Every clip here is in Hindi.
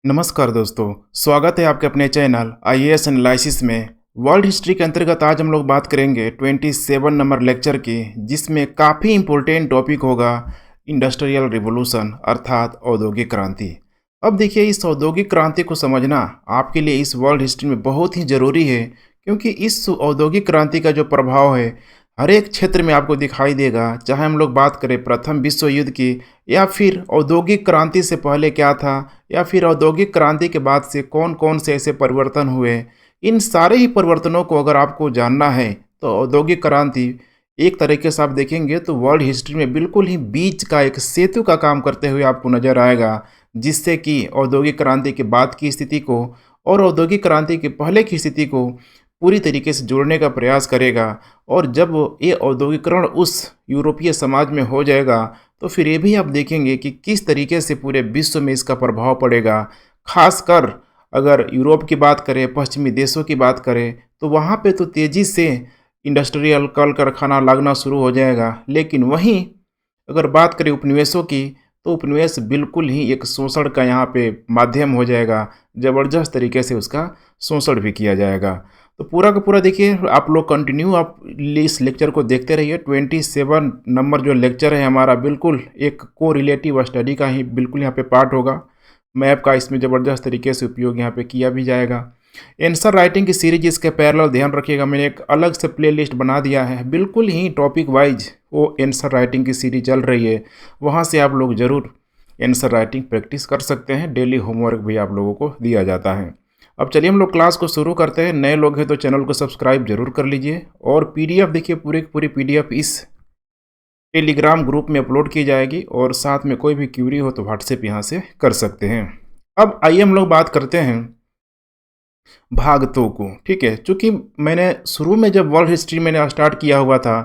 नमस्कार दोस्तों, स्वागत है आपके अपने चैनल आईएएस एनालिसिस में। वर्ल्ड हिस्ट्री के अंतर्गत आज हम लोग बात करेंगे 27 नंबर लेक्चर की, जिसमें काफ़ी इम्पोर्टेंट टॉपिक होगा इंडस्ट्रियल रिवॉल्यूशन अर्थात औद्योगिक क्रांति। अब देखिए, इस औद्योगिक क्रांति को समझना आपके लिए इस वर्ल्ड हिस्ट्री में बहुत ही ज़रूरी है, क्योंकि इस औद्योगिक क्रांति का जो प्रभाव है हर एक क्षेत्र में आपको दिखाई देगा। चाहे हम लोग बात करें प्रथम विश्व युद्ध की, या फिर औद्योगिक क्रांति से पहले क्या था, या फिर औद्योगिक क्रांति के बाद से कौन कौन से ऐसे परिवर्तन हुए। इन सारे ही परिवर्तनों को अगर आपको जानना है तो औद्योगिक क्रांति एक तरीके से आप देखेंगे तो वर्ल्ड हिस्ट्री में बिल्कुल ही बीच का एक सेतु का काम करते हुए आपको नजर आएगा, जिससे कि औद्योगिक क्रांति के बाद की स्थिति को और औद्योगिक क्रांति के पहले की स्थिति को पूरी तरीके से जोड़ने का प्रयास करेगा। और जब ये औद्योगिकरण उस यूरोपीय समाज में हो जाएगा तो फिर ये भी आप देखेंगे कि किस तरीके से पूरे विश्व में इसका प्रभाव पड़ेगा। खासकर अगर यूरोप की बात करें, पश्चिमी देशों की बात करें, तो वहाँ पे तो तेज़ी से इंडस्ट्रियल कल कारखाना लगना शुरू हो जाएगा। लेकिन वहीं अगर बात करें उपनिवेशों की, तो उपनिवेश बिल्कुल ही एक शोषण का यहाँ पे माध्यम हो जाएगा। ज़बरदस्त तरीके से उसका शोषण भी किया जाएगा। तो पूरा का पूरा देखिए, आप लोग कंटिन्यू आप इस लेक्चर को देखते रहिए। 27 नंबर जो लेक्चर है हमारा, बिल्कुल एक को रिलेटिव स्टडी का ही बिल्कुल यहाँ पे पार्ट होगा। मैप का इसमें ज़बरदस्त तरीके से उपयोग यहाँ पे किया भी जाएगा। आंसर राइटिंग की सीरीज इसके पैरेलल ध्यान रखिएगा, मैंने एक अलग से प्ले लिस्ट बना दिया है, बिल्कुल ही टॉपिक वाइज वो आंसर राइटिंग की सीरीज चल रही है। वहाँ से आप लोग ज़रूर आंसर राइटिंग प्रैक्टिस कर सकते हैं। डेली होमवर्क भी आप लोगों को दिया जाता है। अब चलिए हम लोग क्लास को शुरू करते हैं। नए लोग हैं तो चैनल को सब्सक्राइब जरूर कर लीजिए। और पीडीएफ देखिए, पूरी की पूरी पीडीएफ इस टेलीग्राम ग्रुप में अपलोड की जाएगी, और साथ में कोई भी क्यूरी हो तो व्हाट्सएप यहाँ से कर सकते हैं। अब आइए हम लोग बात करते हैं भाग 2 को। ठीक है, चूँकि मैंने शुरू में जब वर्ल्ड हिस्ट्री मैंने स्टार्ट किया हुआ था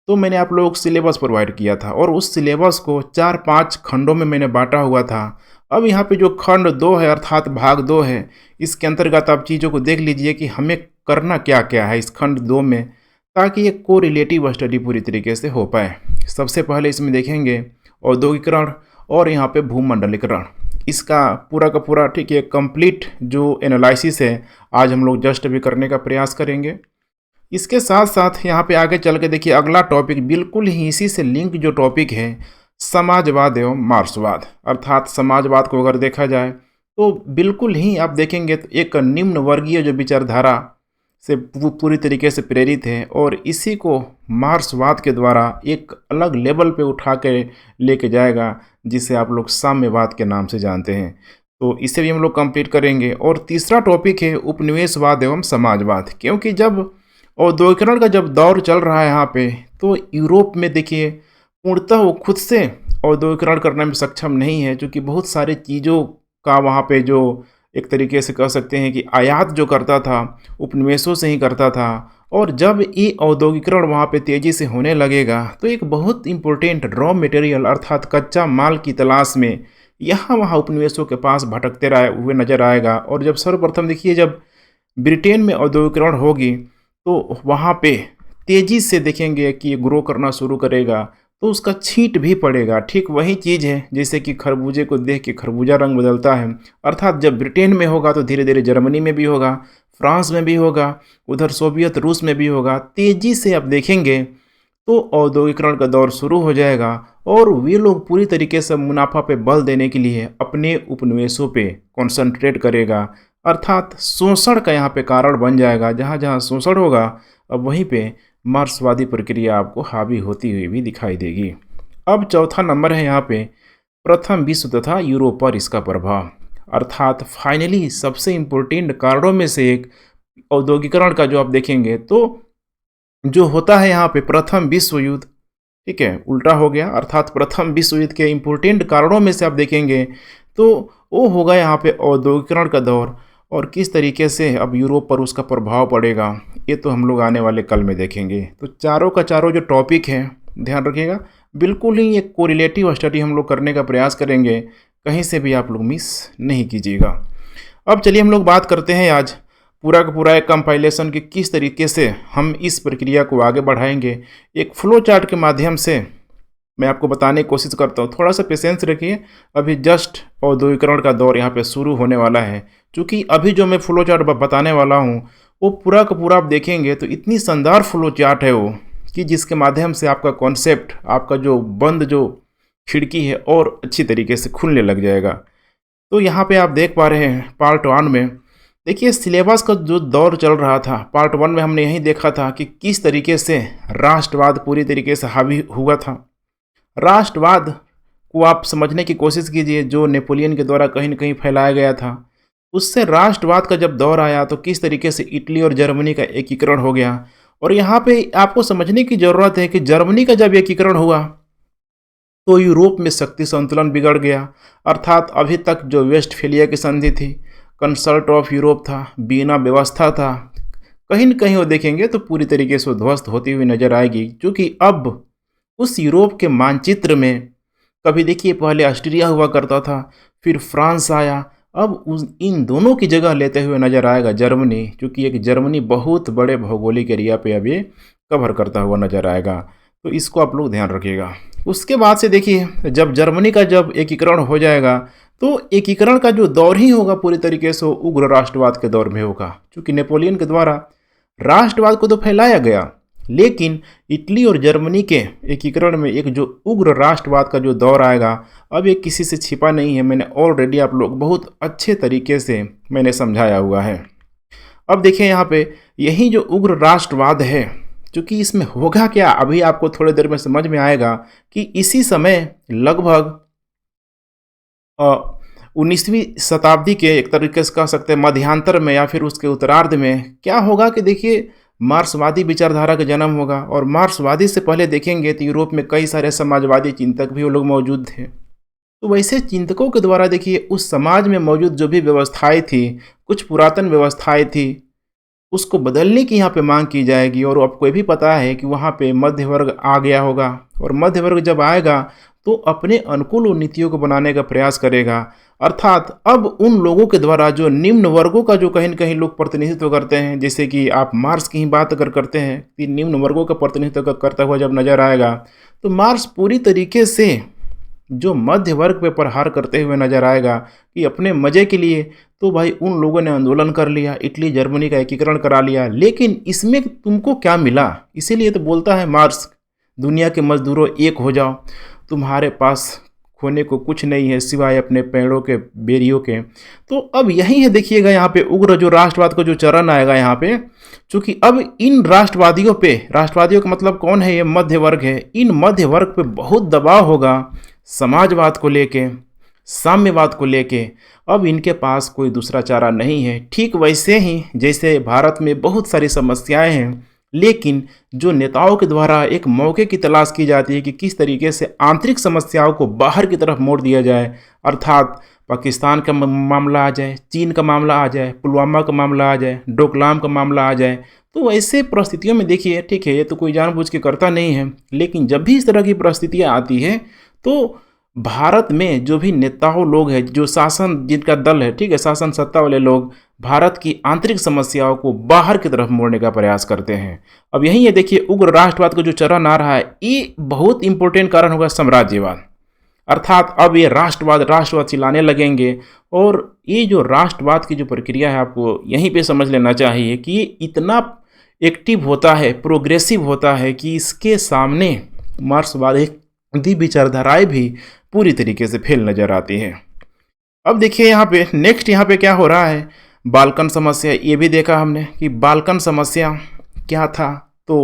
तो मैंने आप लोगों को सिलेबस प्रोवाइड किया था, और उस सिलेबस को 4-5 खंडों में मैंने बांटा हुआ था। अब यहाँ पे जो खंड 2 है अर्थात भाग 2 है, इसके अंतर्गत आप चीज़ों को देख लीजिए कि हमें करना क्या क्या है इस खंड 2 में, ताकि एक को रिलेटिव स्टडी पूरी तरीके से हो पाए। सबसे पहले इसमें देखेंगे औद्योगिकरण और यहाँ पे भूमंडलीकरण, इसका पूरा का पूरा ठीक है कंप्लीट जो एनालिसिस है आज हम लोग जस्ट भी करने का प्रयास करेंगे। इसके साथ साथ यहाँ पे आगे चल के देखिए, अगला टॉपिक बिल्कुल ही इसी से लिंक जो टॉपिक है, समाजवाद एवं मार्क्सवाद। अर्थात समाजवाद को अगर देखा जाए तो बिल्कुल ही आप देखेंगे तो एक निम्न वर्गीय जो विचारधारा से पूरी तरीके से प्रेरित है, और इसी को मार्क्सवाद के द्वारा एक अलग लेवल पे उठा के लेके जाएगा, जिसे आप लोग साम्यवाद के नाम से जानते हैं। तो इसे भी हम लोग कंप्लीट करेंगे। और तीसरा टॉपिक है उपनिवेशवाद एवं समाजवाद, क्योंकि जब औद्योगिकरण का जब दौर चल रहा है यहाँ पे, तो यूरोप में देखिए पूर्णतः वो खुद से औद्योगिकरण करने में सक्षम नहीं है, क्योंकि बहुत सारे चीज़ों का वहाँ पे जो एक तरीके से कह सकते हैं कि आयात जो करता था उपनिवेशों से ही करता था। और जब ये औद्योगिकरण वहाँ पे तेज़ी से होने लगेगा तो एक बहुत इंपॉर्टेंट रॉ मटेरियल अर्थात कच्चा माल की तलाश में यहाँ वहाँ उपनिवेशों के पास भटकते रहे हुए नजर आएगा। और जब सर्वप्रथम देखिए, जब ब्रिटेन में औद्योगिकरण होगी तो वहाँ पे तेज़ी से देखेंगे कि ये ग्रो करना शुरू करेगा, तो उसका छींट भी पड़ेगा। ठीक वही चीज़ है जैसे कि खरबूजे को देख के खरबूजा रंग बदलता है। अर्थात जब ब्रिटेन में होगा तो धीरे धीरे जर्मनी में भी होगा, फ्रांस में भी होगा, उधर सोवियत रूस में भी होगा। तेज़ी से आप देखेंगे तो औद्योगिकरण का दौर शुरू हो जाएगा, और वे लोग पूरी तरीके से मुनाफा पे बल देने के लिए अपने उपनिवेशों पे कॉन्सेंट्रेट करेगा। अर्थात शोषण का यहाँ पे कारण बन जाएगा। जहाँ जहाँ शोषण होगा अब वहीं पे मार्क्सवादी प्रक्रिया आपको हावी होती हुई भी दिखाई देगी। अब चौथा नंबर है यहाँ पे प्रथम विश्व तथा यूरोप पर इसका प्रभाव। अर्थात फाइनली सबसे इम्पोर्टेंट कारणों में से एक औद्योगिकरण का जो आप देखेंगे तो जो होता है यहाँ पे प्रथम विश्व युद्ध, ठीक है, उल्टा हो गया। अर्थात प्रथम विश्व युद्ध के इम्पोर्टेंट कारणों में से आप देखेंगे तो वो होगा यहाँ पे औद्योगिकरण का दौर, और किस तरीके से अब यूरोप पर उसका प्रभाव पड़ेगा ये तो हम लोग आने वाले कल में देखेंगे। तो चारों का चारों जो टॉपिक है ध्यान रखिएगा, बिल्कुल ही एक कोरिलेटिव स्टडी हम लोग करने का प्रयास करेंगे, कहीं से भी आप लोग मिस नहीं कीजिएगा। अब चलिए हम लोग बात करते हैं आज पूरा का पूरा एक कंपाइलेशन की किस तरीके से हम इस प्रक्रिया को आगे बढ़ाएंगे। एक फ्लो चार्ट के माध्यम से मैं आपको बताने की कोशिश करता हूँ, थोड़ा सा पेशेंस रखिए। अभी जस्ट औद्योगिकरण का दौर यहाँ पे शुरू होने वाला है। क्योंकि अभी जो मैं फ्लो चार्ट बताने वाला हूँ वो पूरा का पूरा आप देखेंगे तो इतनी शानदार फ्लो चार्ट है वो, कि जिसके माध्यम से आपका कॉन्सेप्ट, आपका जो बंद जो खिड़की है और अच्छी तरीके से खुलने लग जाएगा। तो यहाँ पे आप देख पा रहे हैं पार्ट 1 में देखिए सिलेबस का जो दौर चल रहा था। पार्ट 1 में हमने यही देखा था कि किस तरीके से राष्ट्रवाद पूरी तरीके से हावी हुआ था। राष्ट्रवाद को आप समझने की कोशिश कीजिए, जो नेपोलियन के द्वारा कहीं न कहीं फैलाया गया था। उससे राष्ट्रवाद का जब दौर आया तो किस तरीके से इटली और जर्मनी का एकीकरण हो गया। और यहाँ पे आपको समझने की ज़रूरत है कि जर्मनी का जब एकीकरण हुआ तो यूरोप में शक्ति संतुलन बिगड़ गया। अर्थात अभी तक जो वेस्टफेलिया की संधि थी, कंसल्ट ऑफ यूरोप था, बीना व्यवस्था था, कहीं न कहीं वो देखेंगे तो पूरी तरीके से ध्वस्त होती हुई नजर आएगी। क्योंकि अब उस यूरोप के मानचित्र में कभी देखिए पहले ऑस्ट्रिया हुआ करता था, फिर फ्रांस आया, अब उस इन दोनों की जगह लेते हुए नजर आएगा जर्मनी। क्योंकि एक जर्मनी बहुत बड़े भौगोलिक एरिया पे अब ये कवर करता हुआ नजर आएगा, तो इसको आप लोग ध्यान रखिएगा। उसके बाद से देखिए जब जर्मनी का जब एकीकरण हो जाएगा तो एकीकरण का जो दौर ही होगा पूरी तरीके से उग्र राष्ट्रवाद के दौर में होगा। क्योंकि नेपोलियन के द्वारा राष्ट्रवाद को तो फैलाया गया, लेकिन इटली और जर्मनी के एकीकरण में एक जो उग्र राष्ट्रवाद का जो दौर आएगा, अब ये किसी से छिपा नहीं है। मैंने ऑलरेडी आप लोग बहुत अच्छे तरीके से मैंने समझाया हुआ है। अब देखिए यहाँ पे यही जो उग्र राष्ट्रवाद है, क्योंकि इसमें होगा क्या अभी आपको थोड़ी देर में समझ में आएगा कि इसी समय लगभग 19वीं शताब्दी के एक तरीके से कह सकते हैं मध्यांतर में या फिर उसके उत्तरार्ध में क्या होगा कि देखिए मार्क्सवादी विचारधारा का जन्म होगा। और मार्क्सवादी से पहले देखेंगे तो यूरोप में कई सारे समाजवादी चिंतक भी वो लोग मौजूद थे। तो वैसे चिंतकों के द्वारा देखिए उस समाज में मौजूद जो भी व्यवस्थाएं थी, कुछ पुरातन व्यवस्थाएं थी, उसको बदलने की यहाँ पे मांग की जाएगी। और आपको ये भी पता है कि वहाँ पे मध्य वर्ग आ गया होगा, और मध्य वर्ग जब आएगा तो अपने अनुकूल नीतियों को बनाने का प्रयास करेगा। अर्थात अब उन लोगों के द्वारा जो निम्न वर्गों का जो कहीं न कहीं लोग प्रतिनिधित्व करते हैं, जैसे कि आप मार्क्स की ही बात अगर करते हैं कि निम्न वर्गों का प्रतिनिधित्व करता हुआ जब नजर आएगा, तो मार्क्स पूरी तरीके से जो मध्य वर्ग पे प्रहार करते हुए नजर आएगा कि अपने मजे के लिए तो भाई उन लोगों ने आंदोलन कर लिया, इटली जर्मनी का एकीकरण करा लिया, लेकिन इसमें तुमको क्या मिला। इसीलिए तो बोलता है मार्क्स, दुनिया के मजदूरों एक हो जाओ, तुम्हारे पास खोने को कुछ नहीं है सिवाय अपने पेड़ों के बेरियों के। तो अब यही है देखिएगा यहाँ पे उग्र जो राष्ट्रवाद का जो चरण आएगा यहाँ पे। चूंकि अब इन राष्ट्रवादियों पे, राष्ट्रवादियों का मतलब कौन है, ये मध्य वर्ग है, इन मध्य वर्ग पे बहुत दबाव होगा समाजवाद को लेके, साम्यवाद को लेके। अब इनके पास कोई दूसरा चारा नहीं है। ठीक वैसे ही जैसे भारत में बहुत सारी समस्याएं हैं, लेकिन जो नेताओं के द्वारा एक मौके की तलाश की जाती है कि किस तरीके से आंतरिक समस्याओं को बाहर की तरफ मोड़ दिया जाए। अर्थात पाकिस्तान का मामला आ जाए, चीन का मामला आ जाए, पुलवामा का मामला आ जाए, डोकलाम का मामला आ जाए। तो ऐसे परिस्थितियों में देखिए, ठीक है ये तो कोई जानबूझ के करता नहीं है, लेकिन जब भी इस तरह की परिस्थितियाँ आती है तो भारत में जो भी नेताओं लोग हैं, जो शासन जिनका दल है, ठीक है, शासन सत्ता वाले लोग भारत की आंतरिक समस्याओं को बाहर की तरफ मोड़ने का प्रयास करते हैं। अब यही है देखिए उग्र राष्ट्रवाद का जो चरण आ रहा है, ये बहुत इंपॉर्टेंट कारण होगा साम्राज्यवाद। अर्थात अब ये राष्ट्रवाद चिल्लाने लगेंगे। और ये जो राष्ट्रवाद की जो प्रक्रिया है, आपको यहीं पे समझ लेना चाहिए कि ये इतना एक्टिव होता है, प्रोग्रेसिव होता है कि इसके सामने मार्क्सवादी विचारधाराएं भी पूरी तरीके से फेल नजर आती है। अब देखिए यहाँ पे नेक्स्ट यहाँ पे क्या हो रहा है, बाल्कन समस्या। ये भी देखा हमने कि बाल्कन समस्या क्या था। तो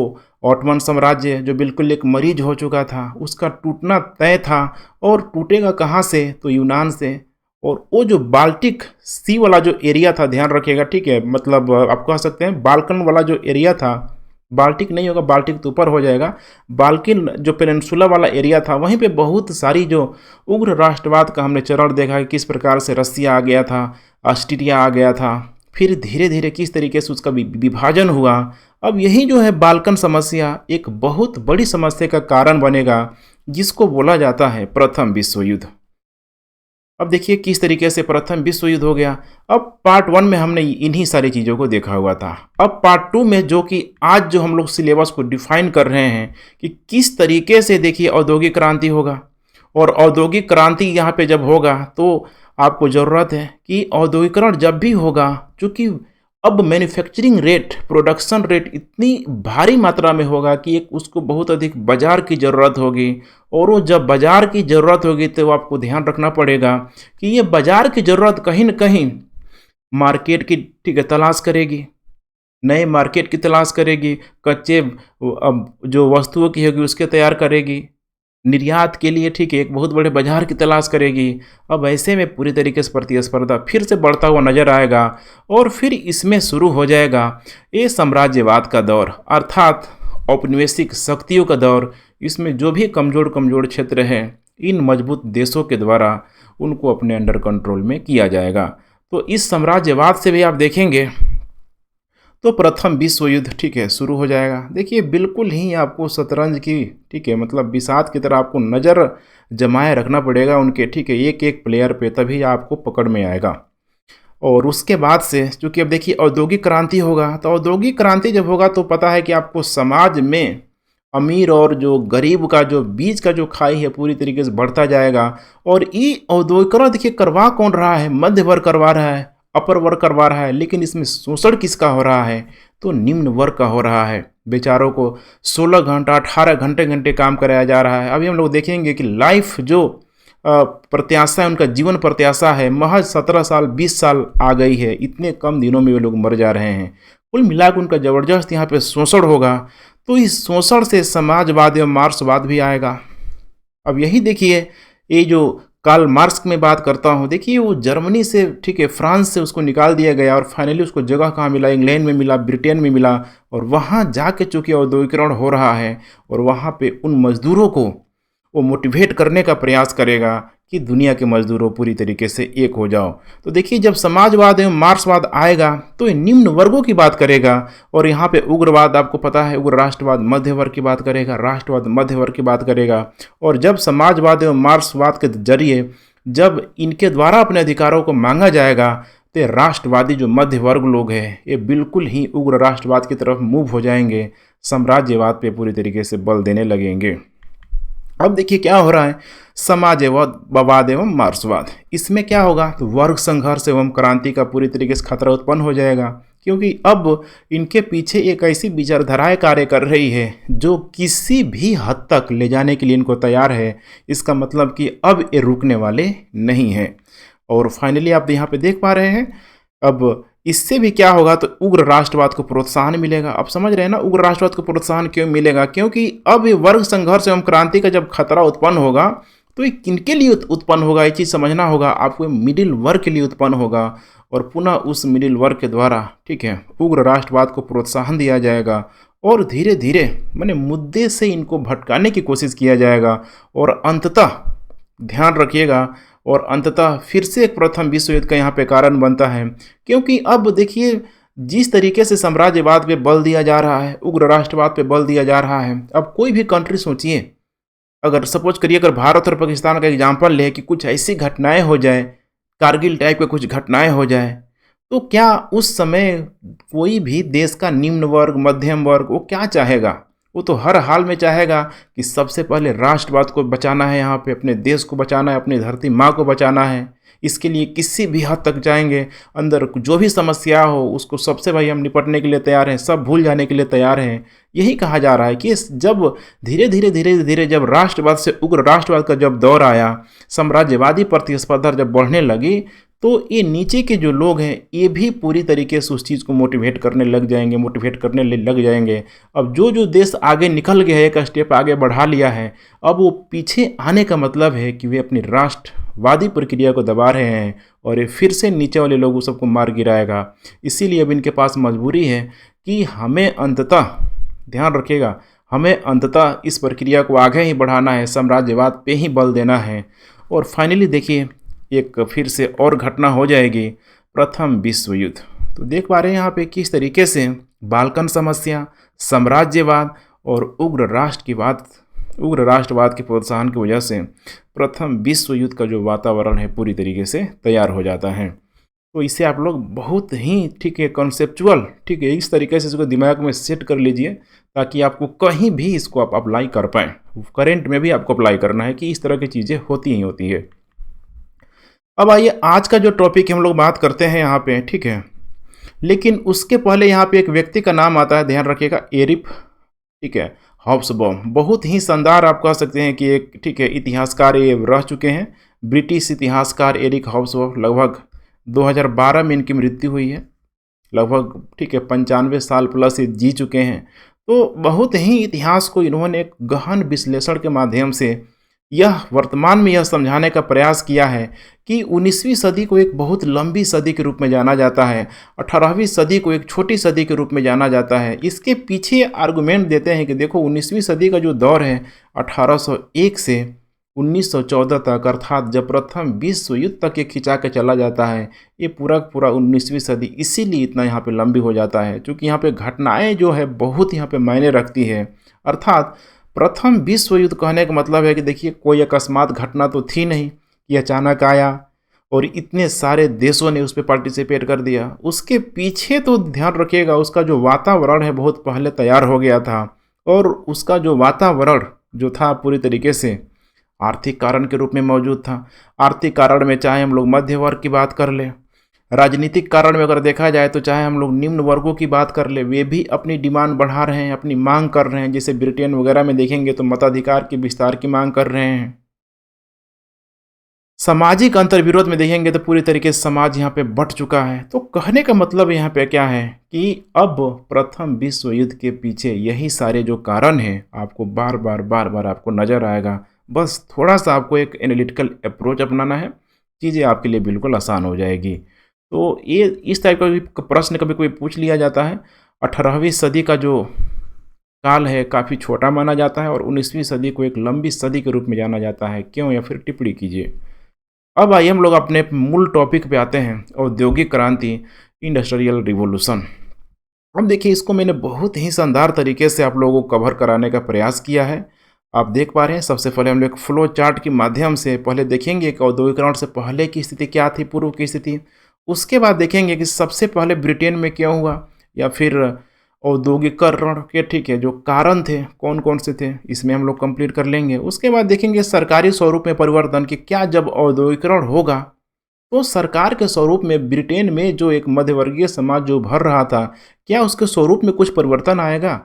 ऑटोमन साम्राज्य जो बिल्कुल एक मरीज हो चुका था, उसका टूटना तय था। और टूटेगा कहाँ से, तो यूनान से। और वो जो बाल्टिक सी वाला जो एरिया था, ध्यान रखिएगा, ठीक है, मतलब आप कह सकते हैं बाल्कन वाला जो एरिया था, बाल्टिक नहीं होगा, बाल्टिक तो ऊपर हो जाएगा, बाल्किन जो पेनिनसुला वाला एरिया था, वहीं पे बहुत सारी जो उग्र राष्ट्रवाद का हमने चरण देखा कि किस प्रकार से रसिया आ गया था, ऑस्ट्रिया आ गया था, फिर धीरे धीरे किस तरीके से उसका विभाजन हुआ। अब यही जो है बाल्कन समस्या एक बहुत बड़ी समस्या का कारण बनेगा, जिसको बोला जाता है प्रथम विश्व युद्ध। अब देखिए किस तरीके से प्रथम विश्व युद्ध हो गया। अब पार्ट 1 में हमने इन्हीं सारी चीज़ों को देखा हुआ था। अब पार्ट 2 में जो कि आज जो हम लोग सिलेबस को डिफाइन कर रहे हैं कि किस तरीके से देखिए औद्योगिक क्रांति होगा, और औद्योगिक क्रांति यहाँ पे जब होगा तो आपको ज़रूरत है कि औद्योगिकरण जब भी होगा, चूँकि अब मैन्युफैक्चरिंग रेट, प्रोडक्शन रेट इतनी भारी मात्रा में होगा कि एक उसको बहुत अधिक बाज़ार की ज़रूरत होगी, और वो जब बाज़ार की ज़रूरत होगी तो आपको ध्यान रखना पड़ेगा कि ये बाज़ार की ज़रूरत कहीं न कहीं मार्केट की, ठीक है, तलाश करेगी, नए मार्केट की तलाश करेगी, कच्चे अब जो वस्तुओं की होगी उसके तैयार करेगी, निर्यात के लिए, ठीक है, एक बहुत बड़े बाजार की तलाश करेगी। अब ऐसे में पूरी तरीके से प्रतिस्पर्धा फिर से बढ़ता हुआ नजर आएगा, और फिर इसमें शुरू हो जाएगा ये साम्राज्यवाद का दौर, अर्थात औपनिवेशिक शक्तियों का दौर। इसमें जो भी कमज़ोर कमज़ोर क्षेत्र हैं, इन मजबूत देशों के द्वारा उनको अपने अंडर कंट्रोल में किया जाएगा। तो इस साम्राज्यवाद से भी आप देखेंगे तो प्रथम विश्व युद्ध, ठीक है, शुरू हो जाएगा। देखिए बिल्कुल ही आपको शतरंज की, ठीक है, मतलब बिसात की तरह आपको नज़र जमाए रखना पड़ेगा उनके, ठीक है, एक एक प्लेयर पे, तभी आपको पकड़ में आएगा। और उसके बाद से चूँकि अब देखिए औद्योगिक क्रांति होगा, तो औद्योगिक क्रांति जब होगा तो पता है कि आपको समाज में अमीर और जो गरीब का जो बीच का जो खाई है पूरी तरीके से बढ़ता जाएगा। और ये औद्योगिकरण देखिए करवा कौन रहा है? मध्य वर्ग करवा रहा है, अपर वर्ग करवा रहा है, लेकिन इसमें शोषण किसका हो रहा है? तो निम्न वर्ग का हो रहा है। बेचारों को 16 घंटा 18 घंटे काम कराया जा रहा है। अभी हम लोग देखेंगे कि लाइफ जो प्रत्याशा है, उनका जीवन प्रत्याशा है, महज 17 साल 20 साल आ गई है। इतने कम दिनों में वे लोग मर जा रहे हैं। कुल मिलाकर उनका ज़बरदस्त यहाँ पे शोषण होगा। तो इस शोषण से समाजवाद एवं मार्क्सवाद भी आएगा। अब यही देखिए, ये जो कार्ल मार्क्स में बात करता हूँ, देखिए वो जर्मनी से, ठीक है, फ्रांस से उसको निकाल दिया गया, और फाइनली उसको जगह कहाँ मिला? इंग्लैंड में मिला, ब्रिटेन में मिला। और वहाँ जाके चूँकि औद्योगिकरण हो रहा है, और वहाँ पे उन मजदूरों को वो मोटिवेट करने का प्रयास करेगा कि दुनिया के मजदूरों पूरी तरीके से एक हो जाओ। तो देखिए जब समाजवाद एवं मार्क्सवाद आएगा तो ये निम्न वर्गों की बात करेगा, और यहाँ पे उग्रवाद, आपको पता है, उग्र राष्ट्रवाद मध्य वर्ग की बात करेगा, राष्ट्रवाद मध्य वर्ग की बात करेगा। और जब समाजवाद एवं मार्क्सवाद के जरिए जब इनके द्वारा अपने अधिकारों को मांगा जाएगा, तो राष्ट्रवादी जो मध्य वर्ग लोग हैं ये बिल्कुल ही उग्र राष्ट्रवाद की तरफ मूव हो जाएंगे, साम्राज्यवाद पे पूरी तरीके से बल देने लगेंगे। अब देखिए क्या हो रहा है, समाजवाद एवं मार्क्सवाद, इसमें क्या होगा? तो वर्ग संघर्ष एवं क्रांति का पूरी तरीके से खतरा उत्पन्न हो जाएगा, क्योंकि अब इनके पीछे एक ऐसी विचारधाराएं कार्य कर रही है जो किसी भी हद तक ले जाने के लिए इनको तैयार है। इसका मतलब कि अब ये रुकने वाले नहीं हैं। और फाइनली आप यहाँ पे देख पा रहे हैं, अब इससे भी क्या होगा? तो उग्र राष्ट्रवाद को प्रोत्साहन मिलेगा। अब समझ रहे हैं ना उग्र राष्ट्रवाद को प्रोत्साहन क्यों मिलेगा? क्योंकि अब ये वर्ग संघर्ष एवं क्रांति का जब खतरा उत्पन्न होगा तो ये किनके लिए उत्पन्न होगा? ये चीज़ समझना होगा आपको। मिडिल वर्ग के लिए उत्पन्न होगा, और पुनः उस मिडिल वर्ग के द्वारा, ठीक है, उग्र राष्ट्रवाद को प्रोत्साहन दिया जाएगा, और धीरे धीरे मैंने मुद्दे से इनको भटकाने की कोशिश किया जाएगा, और अंततः ध्यान रखिएगा, और अंततः फिर से एक प्रथम विश्व युद्ध का यहाँ पे कारण बनता है। क्योंकि अब देखिए जिस तरीके से साम्राज्यवाद पे बल दिया जा रहा है, उग्र राष्ट्रवाद पे बल दिया जा रहा है, अब कोई भी कंट्री सोचिए, अगर सपोज करिए अगर भारत और पाकिस्तान का एग्जाम्पल ले कि कुछ ऐसी घटनाएं हो जाए, कारगिल टाइप के कुछ घटनाएं हो जाए, तो क्या उस समय कोई भी देश का निम्न वर्ग, मध्यम वर्ग, वो क्या चाहेगा? वो तो हर हाल में चाहेगा कि सबसे पहले राष्ट्रवाद को बचाना है, यहाँ पे अपने देश को बचाना है, अपनी धरती माँ को बचाना है। इसके लिए किसी भी हद तक जाएंगे, अंदर जो भी समस्या हो उसको सबसे भाई हम निपटने के लिए तैयार हैं, सब भूल जाने के लिए तैयार हैं। यही कहा जा रहा है कि जब धीरे धीरे जब राष्ट्रवाद से उग्र राष्ट्रवाद का जब दौर आया, साम्राज्यवादी प्रतिस्पर्धा जब बढ़ने लगी, तो ये नीचे के जो लोग हैं ये भी पूरी तरीके से उस चीज़ को मोटिवेट करने लग जाएंगे। अब जो देश आगे निकल गया है, एक स्टेप आगे बढ़ा लिया है, अब वो पीछे आने का मतलब है कि वे अपनी राष्ट्रवादी प्रक्रिया को दबा रहे हैं, और ये फिर से नीचे वाले लोगों सबको मार गिराएगा। इसीलिए अब इनके पास मजबूरी है कि हमें अंततः, ध्यान रखिएगा, हमें अंततः इस प्रक्रिया को आगे ही बढ़ाना है, साम्राज्यवाद पे ही बल देना है। और फाइनली देखिए एक फिर से और घटना हो जाएगी, प्रथम विश्व युद्ध। तो देख पा रहे हैं यहाँ पे किस तरीके से बाल्कन समस्या, साम्राज्यवाद और उग्र राष्ट्र की बात उग्र राष्ट्रवाद के प्रोत्साहन की वजह से प्रथम विश्व युद्ध का जो वातावरण है पूरी तरीके से तैयार हो जाता है। तो इसे आप लोग बहुत ही ठीक है कॉन्सेप्चुअल ठीक है इस तरीके से इसको दिमाग में सेट कर लीजिए ताकि आपको कहीं भी इसको आप अप्लाई कर पाएँ। करेंट में भी आपको अप्लाई करना है कि इस तरह की चीज़ें होती ही होती है। अब आइए आज का जो टॉपिक हम लोग बात करते हैं यहाँ पे, ठीक है, लेकिन उसके पहले यहाँ पे एक व्यक्ति का नाम आता है, ध्यान रखिएगा, एरिक, ठीक है, हॉब्सबॉम। बहुत ही शानदार आप कह सकते हैं कि एक ठीक है इतिहासकार ये रह चुके हैं। ब्रिटिश इतिहासकार एरिक हॉब्सबॉम, लगभग 2012 में इनकी मृत्यु हुई है। लगभग ठीक है 95 साल प्लस ये जी चुके हैं। तो बहुत ही इतिहास को इन्होंने एक गहन विश्लेषण के माध्यम से यह वर्तमान में यह समझाने का प्रयास किया है कि 19वीं सदी को एक बहुत लंबी सदी के रूप में जाना जाता है, 18वीं सदी को एक छोटी सदी के रूप में जाना जाता है। इसके पीछे आर्गुमेंट देते हैं कि देखो 19वीं सदी का जो दौर है 1801 से 1914 तक, अर्थात जब प्रथम विश्व युद्ध तक ये खिंचा के चला जाता है, ये पूरा पूरा 19वीं सदी इसीलिए इतना यहाँ पे लंबी हो जाता है क्योंकि यहाँ पे घटनाएं जो है बहुत यहाँ पे मायने रखती है। अर्थात प्रथम विश्व युद्ध कहने का मतलब है कि देखिए कोई अकस्मात घटना तो थी नहीं कि अचानक आया और इतने सारे देशों ने उस पर पार्टिसिपेट कर दिया। उसके पीछे तो ध्यान रखिएगा उसका जो वातावरण है बहुत पहले तैयार हो गया था और उसका जो वातावरण जो था पूरी तरीके से आर्थिक कारण के रूप में मौजूद था। आर्थिक कारण में चाहे हम लोग मध्य वर्ग की बात कर लें, राजनीतिक कारण में अगर देखा जाए तो चाहे हम लोग निम्न वर्गों की बात कर ले, वे भी अपनी डिमांड बढ़ा रहे हैं, अपनी मांग कर रहे हैं। जैसे ब्रिटेन वगैरह में देखेंगे तो मताधिकार के विस्तार की मांग कर रहे हैं। सामाजिक अंतर्विरोध में देखेंगे तो पूरी तरीके से समाज यहाँ पे बट चुका है। तो कहने का मतलब यहाँ पे क्या है कि अब प्रथम विश्व युद्ध के पीछे यही सारे जो कारण हैं आपको बार बार आपको नजर आएगा। बस थोड़ा सा आपको एक एनालिटिकल अप्रोच अपनाना है, चीज़ें आपके लिए बिल्कुल आसान हो जाएगी। तो ये इस टाइप का भी प्रश्न कभी कोई पूछ लिया जाता है। 18वीं सदी का जो काल है काफ़ी छोटा माना जाता है और 19वीं सदी को एक लंबी सदी के रूप में जाना जाता है। क्यों, या फिर टिप्पणी कीजिए। अब आइए हम लोग अपने मूल टॉपिक पे आते हैं, औद्योगिक क्रांति, इंडस्ट्रियल रिवॉल्यूशन। अब देखिए इसको मैंने बहुत ही शानदार तरीके से आप लोगों को कवर कराने का प्रयास किया है। आप देख पा रहे हैं, सबसे पहले हम लोग फ्लो चार्ट के माध्यम से पहले देखेंगे कि औद्योगिकरण से पहले की स्थिति क्या थी, पूर्व की स्थिति। उसके बाद देखेंगे कि सबसे पहले ब्रिटेन में क्या हुआ या फिर औद्योगिकरण के ठीक है जो कारण थे कौन कौन से थे, इसमें हम लोग कंप्लीट कर लेंगे। उसके बाद देखेंगे सरकारी स्वरूप में परिवर्तन कि क्या जब औद्योगिकरण होगा तो सरकार के स्वरूप में ब्रिटेन में जो एक मध्यवर्गीय समाज जो भर रहा था क्या उसके स्वरूप में कुछ परिवर्तन आएगा,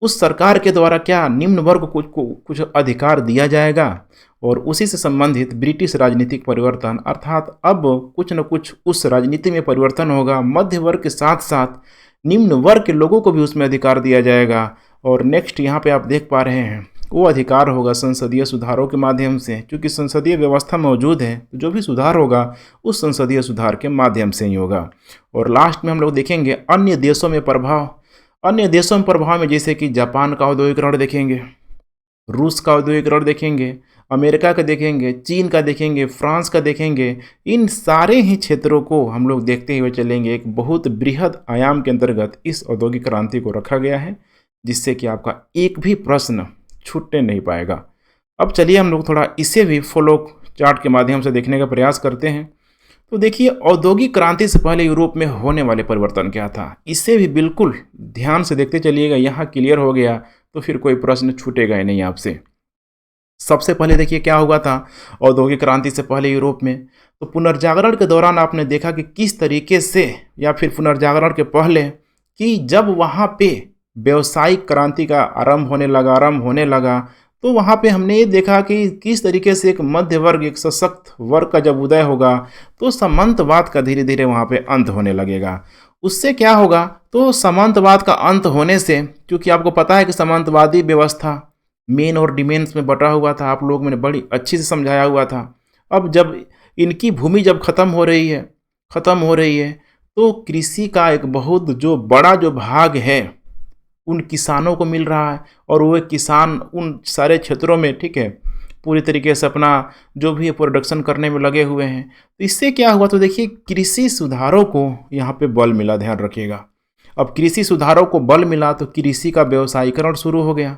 उस सरकार के द्वारा क्या निम्न वर्ग को कुछ अधिकार दिया जाएगा, और उसी से संबंधित ब्रिटिश राजनीतिक परिवर्तन, अर्थात अब कुछ न कुछ उस राजनीति में परिवर्तन होगा, मध्य वर्ग के साथ साथ निम्न वर्ग के लोगों को भी उसमें अधिकार दिया जाएगा। और नेक्स्ट यहाँ पे आप देख पा रहे हैं वो अधिकार होगा संसदीय सुधारों के माध्यम से, क्योंकि संसदीय व्यवस्था मौजूद है तो जो भी सुधार होगा उस संसदीय सुधार के माध्यम से ही होगा। और लास्ट में हम लोग देखेंगे अन्य देशों में प्रभाव। अन्य देशों में प्रभाव में जैसे कि जापान का औद्योगिकरण देखेंगे, रूस का औद्योगिकरण देखेंगे, अमेरिका का देखेंगे, चीन का देखेंगे, फ्रांस का देखेंगे। इन सारे ही क्षेत्रों को हम लोग देखते हुए चलेंगे। एक बहुत बृहद आयाम के अंतर्गत इस औद्योगिक क्रांति को रखा गया है जिससे कि आपका एक भी प्रश्न छूटने नहीं पाएगा। अब चलिए हम लोग थोड़ा इसे भी फ्लो चार्ट के माध्यम से देखने का प्रयास करते हैं। तो देखिए औद्योगिक क्रांति से पहले यूरोप में होने वाले परिवर्तन क्या था, इसे भी बिल्कुल ध्यान से देखते चलिएगा। यहाँ क्लियर हो गया तो फिर कोई प्रश्न छूटेगा ही नहीं आपसे। सबसे पहले देखिए क्या हुआ था औद्योगिक क्रांति से पहले यूरोप में। तो पुनर्जागरण के दौरान आपने देखा कि किस तरीके से, या फिर पुनर्जागरण के पहले, कि जब वहाँ पे व्यावसायिक क्रांति का आरंभ होने लगा तो वहाँ पे हमने ये देखा कि किस तरीके से एक मध्य वर्ग, एक सशक्त वर्ग का जब उदय होगा तो सामंतवाद का धीरे धीरे वहाँ पे अंत होने लगेगा। उससे क्या होगा, तो सामंतवाद का अंत होने से, क्योंकि आपको पता है कि सामंतवादी व्यवस्था मेन और डिमेन्स में बटा हुआ था, आप लोग मैंने बड़ी अच्छी से समझाया हुआ था। अब जब इनकी भूमि जब खत्म हो रही है तो कृषि का एक बहुत जो बड़ा जो भाग है उन किसानों को मिल रहा है, और वो किसान उन सारे क्षेत्रों में ठीक है पूरी तरीके से अपना जो भी प्रोडक्शन करने में लगे हुए हैं। तो इससे क्या हुआ, तो देखिए कृषि सुधारों को यहाँ पे बल मिला, ध्यान रखिएगा। अब कृषि सुधारों को बल मिला तो कृषि का व्यवसायीकरण शुरू हो गया।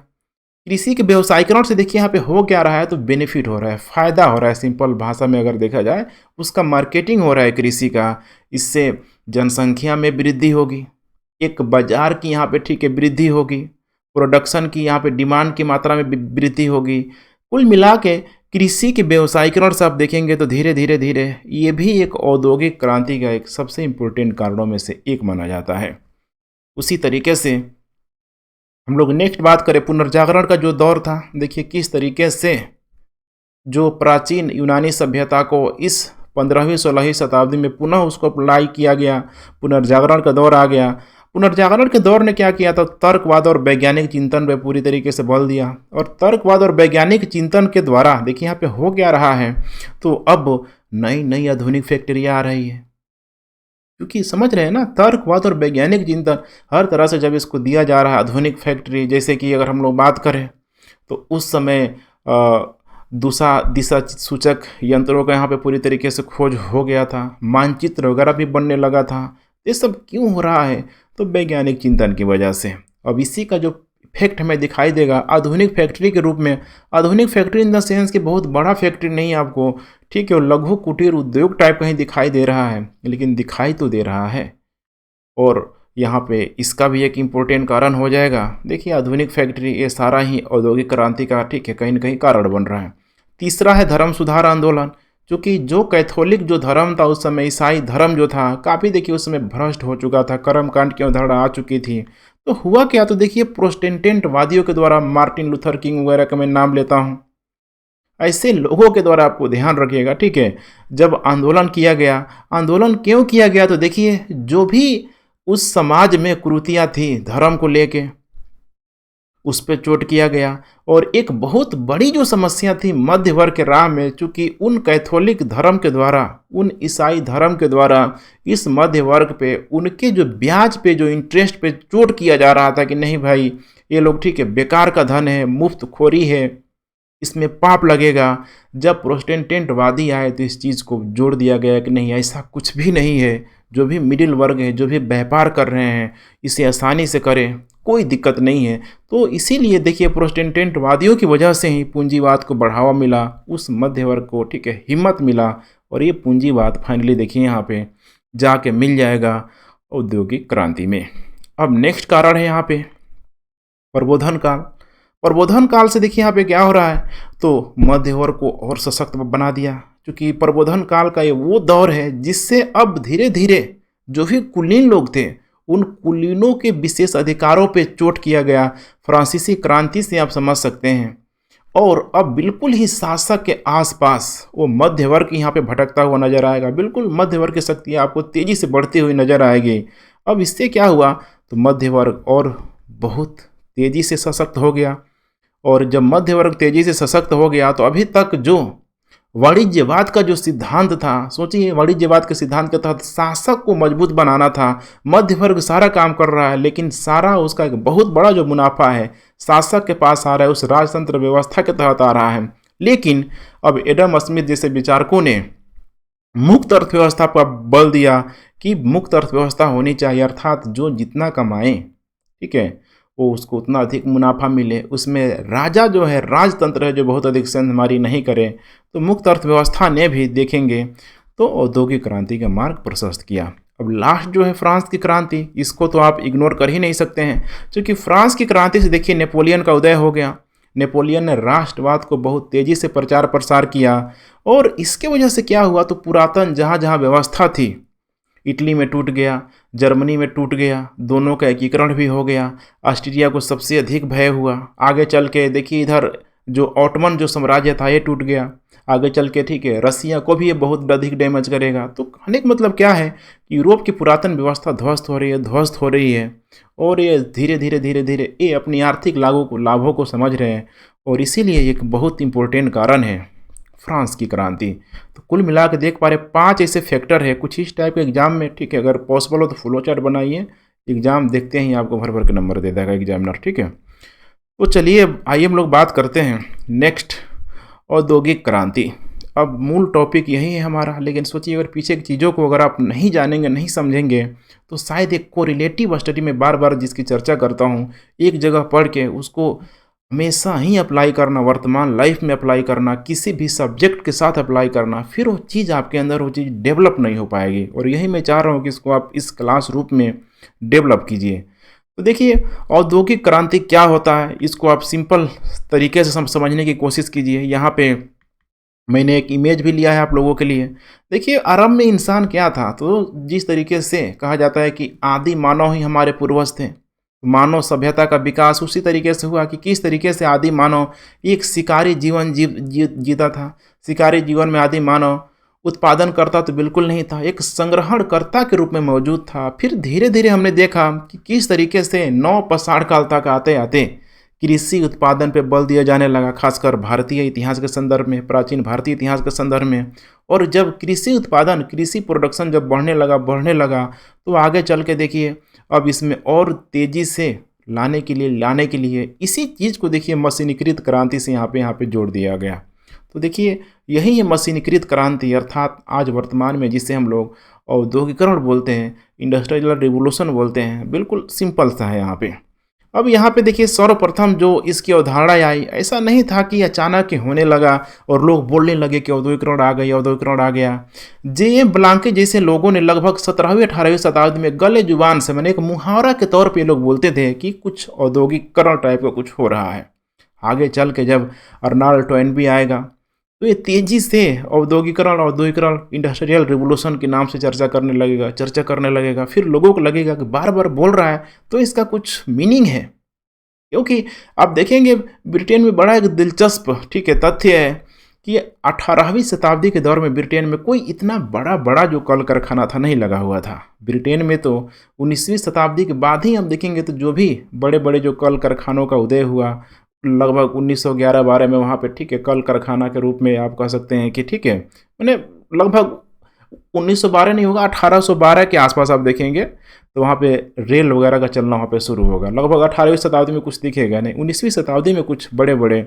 कृषि के व्यवसायीकरण से देखिए यहाँ पे हो क्या रहा है, तो बेनिफिट हो रहा है, फ़ायदा हो रहा है। सिंपल भाषा में अगर देखा जाए, उसका मार्केटिंग हो रहा है कृषि का। इससे जनसंख्या में वृद्धि होगी, एक बाज़ार की यहाँ पे ठीक है वृद्धि होगी, प्रोडक्शन की यहाँ पे डिमांड की मात्रा में वृद्धि होगी। कुल मिला के कृषि के व्यवसायीकरण से आप देखेंगे तो धीरे धीरे धीरे ये भी एक औद्योगिक क्रांति का एक सबसे इम्पोर्टेंट कारणों में से एक माना जाता है। उसी तरीके से हम लोग नेक्स्ट बात करें पुनर्जागरण का जो दौर था, देखिए किस तरीके से जो प्राचीन यूनानी सभ्यता को इस 15वीं 16वीं शताब्दी में पुनः उसको अप्लाई किया गया, पुनर्जागरण का दौर आ गया। पुनर्जागरण के दौर ने क्या किया था, तर्कवाद और वैज्ञानिक चिंतन पे पूरी तरीके से बल दिया। और तर्कवाद और वैज्ञानिक चिंतन के द्वारा देखिए यहाँ पे हो क्या रहा है, तो अब नई नई आधुनिक फैक्ट्रियाँ आ रही है। क्योंकि समझ रहे हैं ना, तर्कवाद और वैज्ञानिक चिंतन हर तरह से जब इसको दिया जा रहा है आधुनिक फैक्ट्री, जैसे कि अगर हम लोग बात करें तो उस समय दिशा सूचक यंत्रों का यहाँ पे पूरी तरीके से खोज हो गया था, मानचित्र वगैरह भी बनने लगा था। ये सब क्यों हो रहा है, तो वैज्ञानिक चिंतन की वजह से। अब इसी का जो इफेक्ट हमें दिखाई देगा आधुनिक फैक्ट्री के रूप में। आधुनिक फैक्ट्री इन द सेंस कि बहुत बड़ा फैक्ट्री नहीं आपको, ठीक है, लघु कुटीर उद्योग टाइप कहीं दिखाई दे रहा है, लेकिन दिखाई तो दे रहा है। और यहाँ पे इसका भी एक इम्पोर्टेंट कारण हो जाएगा। देखिए आधुनिक फैक्ट्री ये सारा ही औद्योगिक क्रांति का ठीक है कहीं न कहीं कारण बन रहा है। तीसरा है धर्म सुधार आंदोलन, क्योंकि जो कैथोलिक जो धर्म था उस समय, ईसाई धर्म जो था काफ़ी देखिए उस समय भ्रष्ट हो चुका था, कर्मकांड की अवधारणा आ चुकी थी। तो हुआ क्या, तो देखिए प्रोटेस्टेंट वादियों के द्वारा, मार्टिन लूथर किंग वगैरह का मैं नाम लेता हूँ, ऐसे लोगों के द्वारा आपको ध्यान रखिएगा, ठीक है। जब आंदोलन किया गया, आंदोलन क्यों किया गया, तो देखिए जो भी उस समाज में कुरीतियाँ थी धर्म को लेके, उस पर चोट किया गया। और एक बहुत बड़ी जो समस्या थी मध्य वर्ग के राह में, चूँकि उन कैथोलिक धर्म के द्वारा, उन ईसाई धर्म के द्वारा इस मध्य वर्ग पे उनके जो ब्याज पे, जो इंटरेस्ट पे चोट किया जा रहा था कि नहीं भाई ये लोग ठीक है बेकार का धन है, मुफ्त खोरी है, इसमें पाप लगेगा। जब प्रोटेस्टेंटवादी आए तो इस चीज़ को जोड़ दिया गया कि नहीं, ऐसा कुछ भी नहीं है, जो भी मिडिल वर्ग है, जो भी व्यापार कर रहे हैं, इसे आसानी से करें, कोई दिक्कत नहीं है। तो इसीलिए देखिए प्रोटेस्टेंटवादियों की वजह से ही पूंजीवाद को बढ़ावा मिला, उस मध्य वर्ग को ठीक है हिम्मत मिला, और ये पूंजीवाद फाइनली देखिए यहाँ पे जाके मिल जाएगा औद्योगिक क्रांति में। अब नेक्स्ट कारण है यहाँ पे प्रबोधन काल। प्रबोधन काल से देखिए यहाँ पे क्या हो रहा है, तो मध्य वर्ग को और सशक्त बना दिया, क्योंकि प्रबोधन काल का ये वो दौर है जिससे अब धीरे धीरे जो भी कुलीन लोग थे उन कुलीनों के विशेष अधिकारों पे चोट किया गया। फ्रांसीसी क्रांति से आप समझ सकते हैं। और अब बिल्कुल ही शासक के आसपास वो मध्य वर्ग यहाँ पे भटकता हुआ नजर आएगा, बिल्कुल मध्य वर्ग की शक्तियाँ आपको तेजी से बढ़ती हुई नजर आएगी। अब इससे क्या हुआ, तो मध्य वर्ग और बहुत तेजी से सशक्त हो गया। और जब मध्य वर्ग तेजी से सशक्त हो गया तो अभी तक जो वाणिज्यवाद का जो सिद्धांत था, सोचिए वाणिज्यवाद के सिद्धांत के तहत शासक को मजबूत बनाना था, मध्य वर्ग सारा काम कर रहा है, लेकिन सारा उसका एक बहुत बड़ा जो मुनाफा है शासक के पास आ रहा है, उस राजतंत्र व्यवस्था के तहत आ रहा है। लेकिन अब एडम स्मिथ जैसे विचारकों ने मुक्त अर्थव्यवस्था पर बल दिया कि मुक्त अर्थव्यवस्था होनी चाहिए, अर्थात जो जितना कमाएं, ठीक है, वो उसको उतना अधिक मुनाफा मिले, उसमें राजा जो है, राजतंत्र है जो बहुत अधिक सेंधमारी नहीं करे। तो मुक्त अर्थव्यवस्था ने भी देखेंगे तो औद्योगिक क्रांति का मार्ग प्रशस्त किया। अब लास्ट जो है फ्रांस की क्रांति, इसको तो आप इग्नोर कर ही नहीं सकते हैं, क्योंकि फ्रांस की क्रांति से देखिए नेपोलियन का उदय हो गया। नेपोलियन ने राष्ट्रवाद को बहुत तेज़ी से प्रचार प्रसार किया, और इसके वजह से क्या हुआ, तो पुरातन जहाँ जहाँ व्यवस्था थी, इटली में टूट गया, जर्मनी में टूट गया, दोनों का एकीकरण भी हो गया। ऑस्ट्रिया को सबसे अधिक भय हुआ। आगे चल के देखिए इधर जो ऑटोमन जो साम्राज्य था ये टूट गया। आगे चल के ठीक है रसिया को भी ये बहुत अधिक डैमेज करेगा। तो कहने का मतलब क्या है कि यूरोप की पुरातन व्यवस्था ध्वस्त हो रही है, और ये धीरे धीरे ये अपनी आर्थिक लाभों को समझ रहे हैं, और इसीलिए एक बहुत इंपॉर्टेंट कारण है फ्रांस की क्रांति। तो कुल मिला के देख पा रहे 5 ऐसे फैक्टर है, कुछ इस टाइप के एग्जाम में, ठीक है, अगर पॉसिबल हो तो फ्लो चार्ट बनाइए, एग्जाम देखते हैं आपको भर भर के नंबर दे देगा एग्जामिनर, ठीक है। तो चलिए आइए हम लोग बात करते हैं नेक्स्ट औद्योगिक क्रांति। अब मूल टॉपिक यही है हमारा, लेकिन सोचिए अगर पीछे की चीज़ों को अगर आप नहीं जानेंगे, नहीं समझेंगे, तो शायद एक कोरिलेटिव स्टडी में बार बार जिसकी चर्चा करता हूँ, एक जगह पढ़ के उसको हमेशा ही अप्लाई करना, वर्तमान लाइफ में अप्लाई करना, किसी भी सब्जेक्ट के साथ अप्लाई करना, फिर वो चीज़ आपके अंदर वो चीज़ डेवलप नहीं हो पाएगी। और यही मैं चाह रहा हूँ कि इसको आप इस क्लास रूप में डेवलप कीजिए। तो देखिए, औद्योगिक क्रांति क्या होता है, इसको आप सिंपल तरीके से समझने की कोशिश कीजिए। यहाँ पे मैंने एक इमेज भी लिया है आप लोगों के लिए। देखिए, आरंभ में इंसान क्या था, तो जिस तरीके से कहा जाता है कि आदि मानव ही हमारे पूर्वज थे, मानव सभ्यता का विकास उसी तरीके से हुआ कि किस तरीके से आदि मानव एक शिकारी जीवन जीता था। शिकारी जीवन में आदि मानव उत्पादन करता तो बिल्कुल नहीं था, एक संग्रहणकर्ता के रूप में मौजूद था। फिर धीरे धीरे हमने देखा कि किस तरीके से नौ पसाढ़ काल तक आते आते कृषि उत्पादन पे बल दिया जाने लगा, खासकर भारतीय इतिहास के संदर्भ में, प्राचीन भारतीय इतिहास के संदर्भ में। और जब कृषि उत्पादन, कृषि प्रोडक्शन जब बढ़ने लगा तो आगे चल के देखिए अब इसमें और तेज़ी से लाने के लिए इसी चीज़ को देखिए मशीनीकृत क्रांति से यहाँ पे जोड़ दिया गया। तो देखिए, यही है मशीनीकृत क्रांति, अर्थात आज वर्तमान में जिसे हम लोग औद्योगिकरण बोलते हैं, इंडस्ट्रियल रिवोल्यूशन बोलते हैं, बिल्कुल सिंपल सा है यहाँ पे। अब यहाँ पे देखिए, सर्वप्रथम जो इसकी अवधारणा आई, ऐसा नहीं था कि अचानक होने लगा और लोग बोलने लगे कि औद्योगिकरण आ गई, औद्योगिकरण आ गया। जे ब्लांके जैसे लोगों ने लगभग 17वीं 18वीं शताब्दी में गले जुबान से, मैंने एक मुहावरा के तौर पे लोग बोलते थे कि कुछ औद्योगिकरण टाइप का कुछ हो रहा है। आगे चल के जब अर्नाल्ड टोयनबी आएगा तो ये तेज़ी से औद्योगिकरण इंडस्ट्रियल रिवोल्यूशन के नाम से चर्चा करने लगेगा। फिर लोगों को लगेगा कि बार बार बोल रहा है तो इसका कुछ मीनिंग है। क्योंकि आप देखेंगे ब्रिटेन में बड़ा एक दिलचस्प तथ्य है कि 18वीं शताब्दी के दौर में ब्रिटेन में कोई इतना बड़ा जो कल कारखाना था नहीं लगा हुआ था। ब्रिटेन में तो 19वीं शताब्दी के बाद ही हम देखेंगे तो जो भी बड़े बड़े जो कल कारखानों का उदय हुआ, लगभग 1911-12 में वहाँ पे कल कारखाना के रूप में आप कह सकते हैं कि मैंने लगभग 1912 नहीं होगा, 1812 के आसपास आप देखेंगे तो वहाँ पे रेल वगैरह का चलना वहाँ पे शुरू होगा। लगभग 18वीं शताब्दी में कुछ दिखेगा नहीं, 19वीं शताब्दी में कुछ बड़े बड़े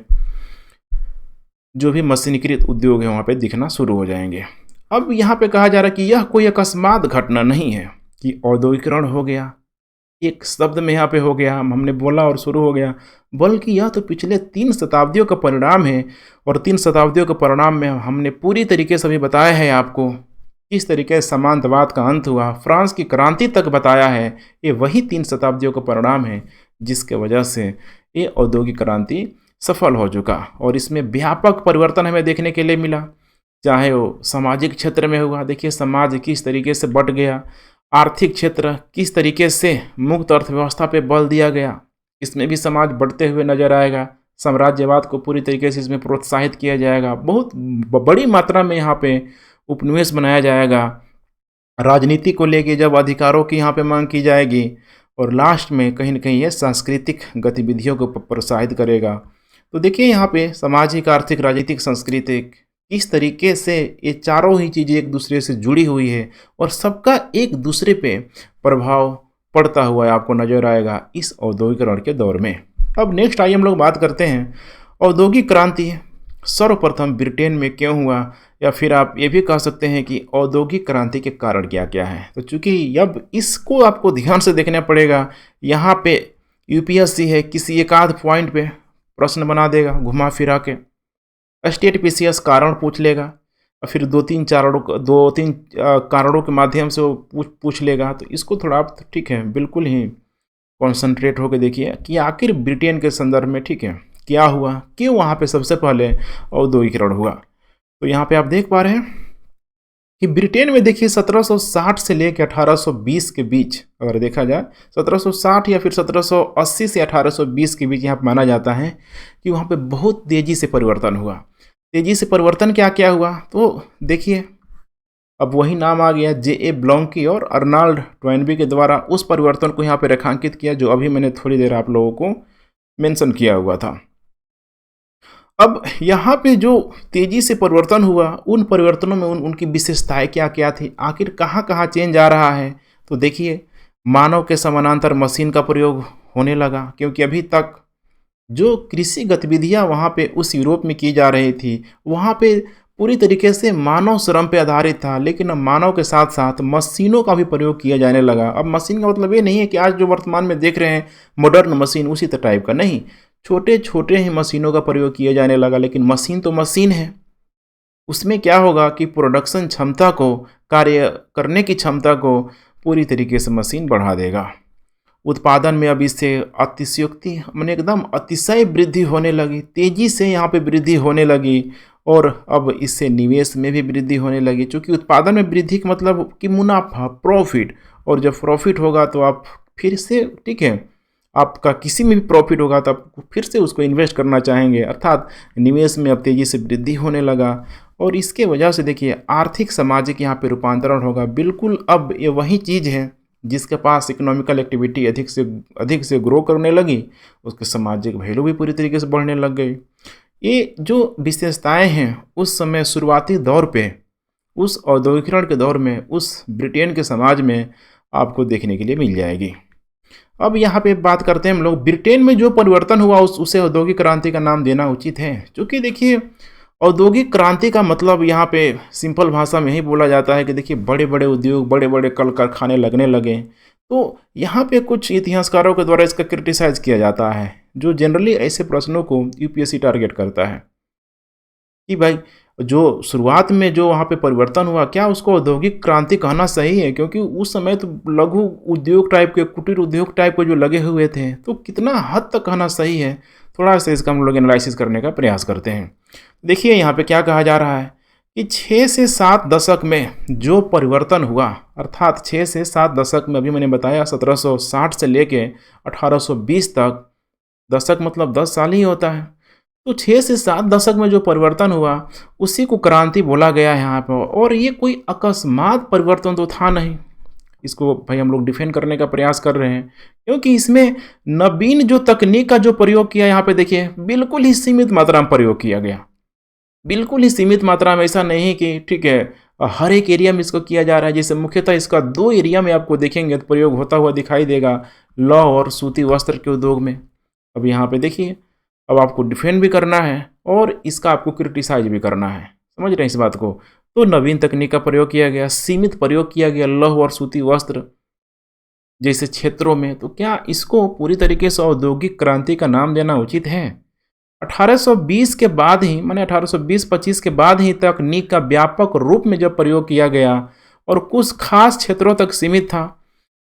जो भी मशीनीकृत उद्योग है वहाँ पे दिखना शुरू हो जाएंगे। अब यहाँ पे कहा जा रहा है कि यह कोई अकस्मात घटना नहीं है कि औद्योगिकरण हो गया, एक शब्द में यहाँ पे हो गया, हमने बोला और शुरू हो गया, बल्कि यह तो पिछले 3 शताब्दियों का परिणाम है। और 3 शताब्दियों के परिणाम में हमने पूरी तरीके से अभी बताया है आपको किस तरीके से सामंतवाद का अंत हुआ, फ्रांस की क्रांति तक बताया है। ये वही 3 शताब्दियों का परिणाम है जिसके वजह से ये औद्योगिक क्रांति सफल हो चुका। और इसमें व्यापक परिवर्तन हमें देखने के लिए मिला, चाहे वो सामाजिक क्षेत्र में हुआ, देखिए समाज किस तरीके से बट गया, आर्थिक क्षेत्र किस तरीके से मुक्त अर्थव्यवस्था पे बल दिया गया, इसमें भी समाज बढ़ते हुए नजर आएगा। साम्राज्यवाद को पूरी तरीके से इसमें प्रोत्साहित किया जाएगा, बहुत बड़ी मात्रा में यहाँ पे उपनिवेश बनाया जाएगा, राजनीति को लेके जब अधिकारों की यहाँ पे मांग की जाएगी, और लास्ट में कहीं न कहीं ये सांस्कृतिक गतिविधियों को प्रोत्साहित करेगा। तो देखिए यहाँ पे सामाजिक, आर्थिक, राजनीतिक, सांस्कृतिक किस तरीके से ये चारों ही चीज़ें एक दूसरे से जुड़ी हुई है और सबका एक दूसरे पे प्रभाव पड़ता हुआ आपको नजर आएगा इस औद्योगिकरण के दौर में। अब नेक्स्ट आइए हम लोग बात करते हैं औद्योगिक क्रांति सर्वप्रथम ब्रिटेन में क्यों हुआ, या फिर आप ये भी कह सकते हैं कि औद्योगिक क्रांति के कारण क्या क्या है। तो चूंकि अब इसको आपको ध्यान से देखना पड़ेगा, यहाँ पे यूपीएससी है किसी एक आध पॉइंट पे प्रश्न बना देगा घुमा फिरा के, स्टेट पीसीएस कारण पूछ लेगा और फिर दो तीन कारणों के माध्यम से वो पूछ लेगा। तो इसको थोड़ा आप बिल्कुल ही कॉन्सेंट्रेट होकर देखिए कि आखिर ब्रिटेन के संदर्भ में क्या हुआ, क्यों वहाँ पे सबसे पहले औद्योगिकरण हुआ। तो यहाँ पे आप देख पा रहे हैं कि ब्रिटेन में देखिए 1760 से लेकर 1820 के बीच अगर देखा जाए, 1760 या फिर 1780 से 1820 के बीच यहाँ पर माना जाता है कि वहाँ पे बहुत तेज़ी से परिवर्तन हुआ। तेज़ी से परिवर्तन क्या क्या हुआ, तो देखिए अब वही नाम आ गया J.A. ब्लॉन्की और अर्नाल्ड टोयनबी के द्वारा उस परिवर्तन को यहाँ पे रेखांकित किया जो अभी मैंने थोड़ी देर आप लोगों को मेंशन किया हुआ था। अब यहाँ पे जो तेज़ी से परिवर्तन हुआ, उन परिवर्तनों में उनकी विशेषताएं क्या क्या थी, आखिर कहाँ कहाँ चेंज आ रहा है। तो देखिए मानव के समानांतर मशीन का प्रयोग होने लगा, क्योंकि अभी तक जो कृषि गतिविधियाँ वहाँ पे उस यूरोप में की जा रही थी वहाँ पे पूरी तरीके से मानव श्रम पे आधारित था, लेकिन अब मानव के साथ साथ मशीनों का भी प्रयोग किया जाने लगा। अब मशीन का मतलब ये नहीं है कि आज जो वर्तमान में देख रहे हैं मॉडर्न मशीन उसी टाइप का नहीं, छोटे छोटे ही मशीनों का प्रयोग किया जाने लगा, लेकिन मशीन तो मशीन है। उसमें क्या होगा कि प्रोडक्शन क्षमता को, कार्य करने की क्षमता को पूरी तरीके से मशीन बढ़ा देगा। उत्पादन में अब इससे अतिशयोक्ति माने एकदम अतिशय वृद्धि होने लगी, तेजी से यहाँ पे वृद्धि होने लगी। और अब इससे निवेश में भी वृद्धि होने लगी, क्योंकि उत्पादन में वृद्धि का मतलब कि मुनाफा, प्रॉफिट। और जब प्रॉफिट होगा तो आप फिर से, ठीक है, आपका किसी में भी प्रॉफिट होगा तो आप फिर से उसको इन्वेस्ट करना चाहेंगे, अर्थात निवेश में अब तेज़ी से वृद्धि होने लगा। और इसके वजह से देखिए आर्थिक सामाजिक यहाँ पे रूपांतरण होगा। बिल्कुल अब ये वही चीज़ है जिसके पास इकोनॉमिकल एक्टिविटी अधिक से ग्रो करने लगी, उसके सामाजिक वैल्यू भी पूरी तरीके से बढ़ने लग गई। ये जो विशेषताएं हैं उस समय शुरुआती दौर पे, उस औद्योगिकरण के दौर में, उस ब्रिटेन के समाज में आपको देखने के लिए मिल जाएगी। अब यहाँ पे बात करते हैं हम लोग, ब्रिटेन में जो परिवर्तन हुआ उसे औद्योगिक क्रांति का नाम देना उचित है। क्योंकि देखिए औद्योगिक क्रांति का मतलब यहाँ पे सिंपल भाषा में ही बोला जाता है कि देखिए बड़े बड़े उद्योग, बड़े बड़े कल कारखाने लगने लगे। तो यहाँ पे कुछ इतिहासकारों के द्वारा इसका क्रिटिसाइज किया जाता है, जो जनरली ऐसे प्रश्नों को यूपीएससी टारगेट करता है कि भाई जो शुरुआत में जो वहाँ पे परिवर्तन हुआ, क्या उसको औद्योगिक क्रांति कहना सही है? क्योंकि उस समय तो लघु उद्योग टाइप के, कुटीर उद्योग टाइप के जो लगे हुए थे, तो कितना हद तक कहना सही है, थोड़ा सा इसका हम लोग एनालिसिस करने का प्रयास करते हैं। देखिए यहाँ पे क्या कहा जा रहा है कि 6 से 7 दशक में जो परिवर्तन हुआ, अर्थात 6 से 7 दशक में, अभी मैंने बताया 1760 से लेके 1820 तक, दशक मतलब 10 साल ही होता है। तो 6 से 7 दशक में जो परिवर्तन हुआ उसी को क्रांति बोला गया है यहाँ पर। और ये कोई अकस्मात परिवर्तन तो था नहीं, इसको भाई हम लोग डिफेंड करने का प्रयास कर रहे हैं, क्योंकि इसमें नवीन जो तकनीक का जो प्रयोग किया यहाँ पे देखिए बिल्कुल ही सीमित मात्रा में प्रयोग किया गया, बिल्कुल ही सीमित मात्रा में। ऐसा नहीं कि ठीक है हर एक एरिया में इसको किया जा रहा है। जैसे मुख्यतः इसका 2 एरिया में आपको देखेंगे तो प्रयोग होता हुआ दिखाई देगा, लौह और सूती वस्त्र के उद्योग में। अब यहाँ पे देखिए अब आपको डिफेंड भी करना है और इसका आपको क्रिटिसाइज भी करना है, समझ रहे हैं इस बात को। तो नवीन तकनीक का प्रयोग किया गया, सीमित प्रयोग किया गया लौह और सूती वस्त्र जैसे क्षेत्रों में। तो क्या इसको पूरी तरीके से औद्योगिक क्रांति का नाम देना उचित है? 1820 के बाद ही, माने 1820-25 के बाद ही तकनीक का व्यापक रूप में जब प्रयोग किया गया और कुछ खास क्षेत्रों तक सीमित था,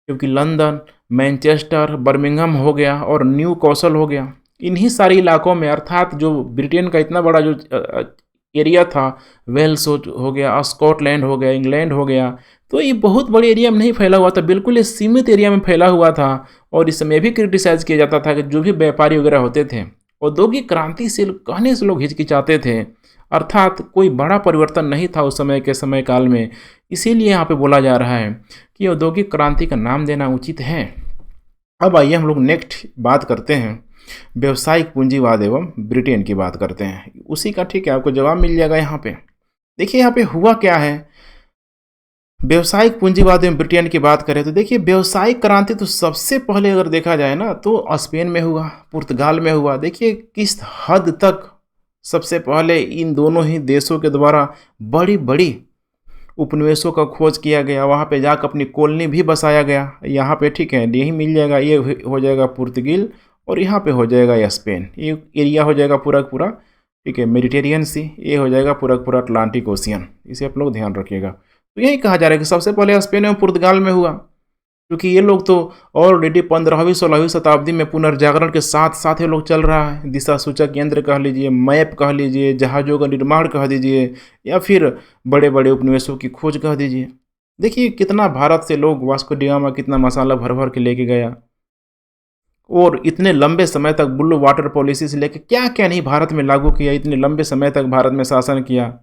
क्योंकि लंदन, मैनचेस्टर, बर्मिंघम हो गया और न्यू कौशल हो गया, इन्हीं सारे इलाकों में, अर्थात जो ब्रिटेन का इतना बड़ा जो एरिया था, वेल्स हो गया, स्कॉटलैंड हो गया, इंग्लैंड हो गया, तो ये बहुत बड़े एरिया में नहीं फैला हुआ था, बिल्कुल ये सीमित एरिया में फैला हुआ था। और इस समय भी क्रिटिसाइज किया जाता था कि जो भी व्यापारी वगैरह होते थे, औद्योगिक क्रांति से कहने से लोग हिचकिचाते थे, अर्थात कोई बड़ा परिवर्तन नहीं था उस समय के समय काल में। इसीलिए यहाँ पे बोला जा रहा है कि औद्योगिक क्रांति का नाम देना उचित है। अब आइए हम लोग नेक्स्ट बात करते हैं, व्यवसायिक पूंजीवाद एवं ब्रिटेन की बात करते हैं। उसी का ठीक है आपको जवाब मिल जाएगा यहाँ पे। देखिए यहाँ पे हुआ क्या है, व्यवसायिक पूंजीवाद एवं ब्रिटेन की बात करें तो देखिए व्यवसायिक क्रांति तो सबसे पहले अगर देखा जाए ना तो स्पेन में हुआ, पुर्तगाल में हुआ। देखिए किस हद तक सबसे पहले इन दोनों ही देशों के द्वारा बड़ी बड़ी उपनिवेशों का खोज किया गया, वहाँ पे जाकर अपनी कॉलोनी भी बसाया गया। यहाँ पे ठीक है यही मिल जाएगा, ये हो जाएगा पुर्तगाल और यहाँ पे हो जाएगा या स्पेन, ये एरिया हो जाएगा पूरा पूरा, ठीक है, मेडिटेरियन सी, ये हो जाएगा पूरा पूरा अटलांटिक ओशियन। इसे आप लोग ध्यान रखिएगा। तो यही कहा जा रहा है कि सबसे पहले स्पेन और पुर्तगाल में हुआ, क्योंकि ये लोग तो ऑलरेडी 15वीं-16वीं शताब्दी में पुनर्जागरण के साथ साथ ये लोग चल रहा है। दिशा सूचक यंत्र कह लीजिए, मैप कह लीजिए, जहाज़ों का निर्माण कह दीजिए, या फिर बड़े बड़े उपनिवेशों की खोज कह दीजिए। देखिए कितना भारत से लोग, वास्को डी गामा कितना मसाला भर भर के लेके गया, और इतने लंबे समय तक ब्लू वाटर पॉलिसी से लेकर क्या क्या नहीं भारत में लागू किया, इतने लंबे समय तक भारत में शासन किया।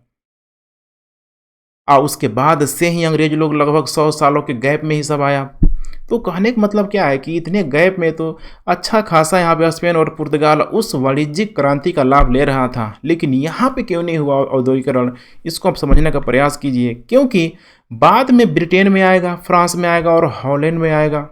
उसके बाद से ही अंग्रेज लोग लगभग 100 सालों के गैप में ही सब आया। तो कहने का मतलब क्या है कि इतने गैप में तो अच्छा खासा यहाँ पे स्पेन और पुर्तगाल उस वाणिज्यिक क्रांति का लाभ ले रहा था, लेकिन यहाँ पे क्यों नहीं हुआ औद्योगिकरण, इसको आप समझने का प्रयास कीजिए। क्योंकि बाद में ब्रिटेन में आएगा, फ्रांस में आएगा और हॉलैंड में आएगा।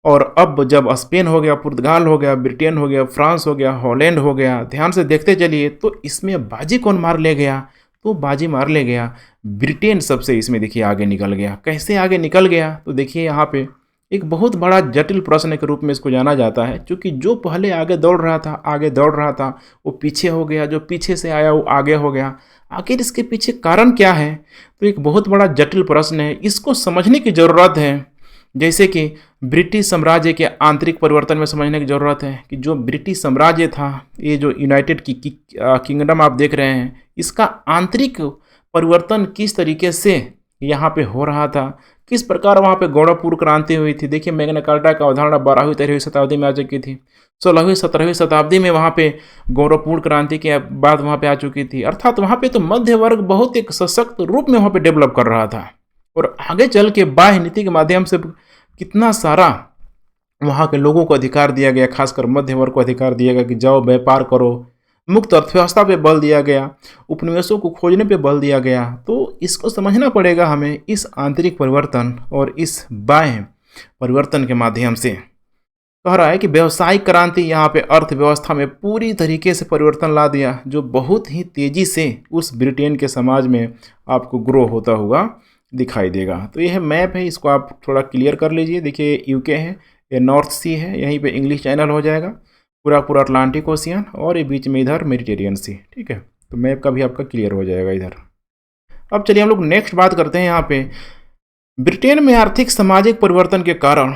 और अब जब स्पेन हो गया, पुर्तगाल हो गया, ब्रिटेन हो गया, फ्रांस हो गया, हॉलैंड हो गया, ध्यान से देखते चलिए, तो इसमें बाजी कौन मार ले गया? तो बाजी मार ले गया ब्रिटेन। सबसे इसमें देखिए आगे निकल गया। कैसे आगे निकल गया? तो देखिए यहाँ पे एक बहुत बड़ा जटिल प्रश्न के रूप में इसको जाना जाता है, क्योंकि जो पहले आगे दौड़ रहा था, वो पीछे हो गया, जो पीछे से आया वो आगे हो गया। आखिर इसके पीछे कारण क्या है? तो एक बहुत बड़ा जटिल प्रश्न है, इसको समझने की ज़रूरत है। जैसे कि ब्रिटिश साम्राज्य के आंतरिक परिवर्तन में समझने की ज़रूरत है कि जो ब्रिटिश साम्राज्य था, ये जो यूनाइटेड किंगडम आप देख रहे हैं, इसका आंतरिक परिवर्तन किस तरीके से यहाँ पे हो रहा था, किस प्रकार वहाँ पे गौड़पूर्ण क्रांति हुई थी। देखिए, मैग्ना कार्टा का अवधारणा 12वीं 13वीं शताब्दी में आ चुकी थी। 16वीं 17वीं शताब्दी में वहाँ पे गौड़पूर्ण क्रांति के बाद वहाँ पे आ चुकी थी। अर्थात वहाँ पे तो मध्य वर्ग बहुत एक सशक्त रूप में वहाँ पे डेवलप कर रहा था, और आगे चल के बाह्य नीति के माध्यम से कितना सारा वहाँ के लोगों को अधिकार दिया गया, खासकर मध्य वर्ग को अधिकार दिया गया कि जाओ व्यापार करो। मुक्त अर्थव्यवस्था पे बल दिया गया, उपनिवेशों को खोजने पे बल दिया गया। तो इसको समझना पड़ेगा हमें, इस आंतरिक परिवर्तन और इस बाह्य परिवर्तन के माध्यम से। कह रहा है कि व्यावसायिक क्रांति यहाँ पे अर्थव्यवस्था में पूरी तरीके से परिवर्तन ला दिया, जो बहुत ही तेज़ी से उस ब्रिटेन के समाज में आपको ग्रो होता हुआ दिखाई देगा। तो यह मैप है, इसको आप थोड़ा क्लियर कर लीजिए। देखिए, यूके है, ये नॉर्थ सी है, यहीं पे इंग्लिश चैनल हो जाएगा, पूरा अटलांटिक ओशियन, और ये बीच में इधर मेडिटेरियन सी। ठीक है, तो मैप का भी आपका क्लियर हो जाएगा इधर। अब चलिए हम लोग नेक्स्ट बात करते हैं यहाँ पे ब्रिटेन में आर्थिक सामाजिक परिवर्तन के कारण,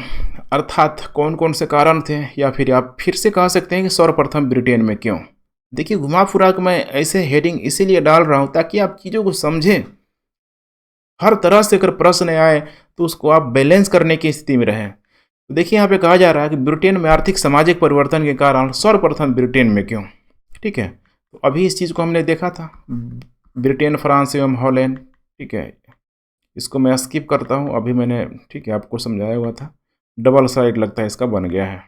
अर्थात कौन कौन से कारण थे, या फिर आप फिर से कह सकते हैं कि सर्वप्रथम ब्रिटेन में क्यों। देखिए, घुमा फिरा के मैं ऐसे हेडिंग इसीलिए डाल रहा हूँ ताकि आप चीज़ों को समझें। हर तरह से अगर प्रश्न आए तो उसको आप बैलेंस करने की स्थिति में रहें। तो देखिए, यहाँ पे कहा जा रहा है कि ब्रिटेन में आर्थिक सामाजिक परिवर्तन के कारण सर्वप्रथम ब्रिटेन में क्यों। ठीक है, तो अभी इस चीज़ को हमने देखा था, ब्रिटेन, फ्रांस एवं हॉलैंड। ठीक है, इसको मैं स्किप करता हूँ, अभी मैंने ठीक है आपको समझाया हुआ था। डबल साइड लगता है इसका बन गया है।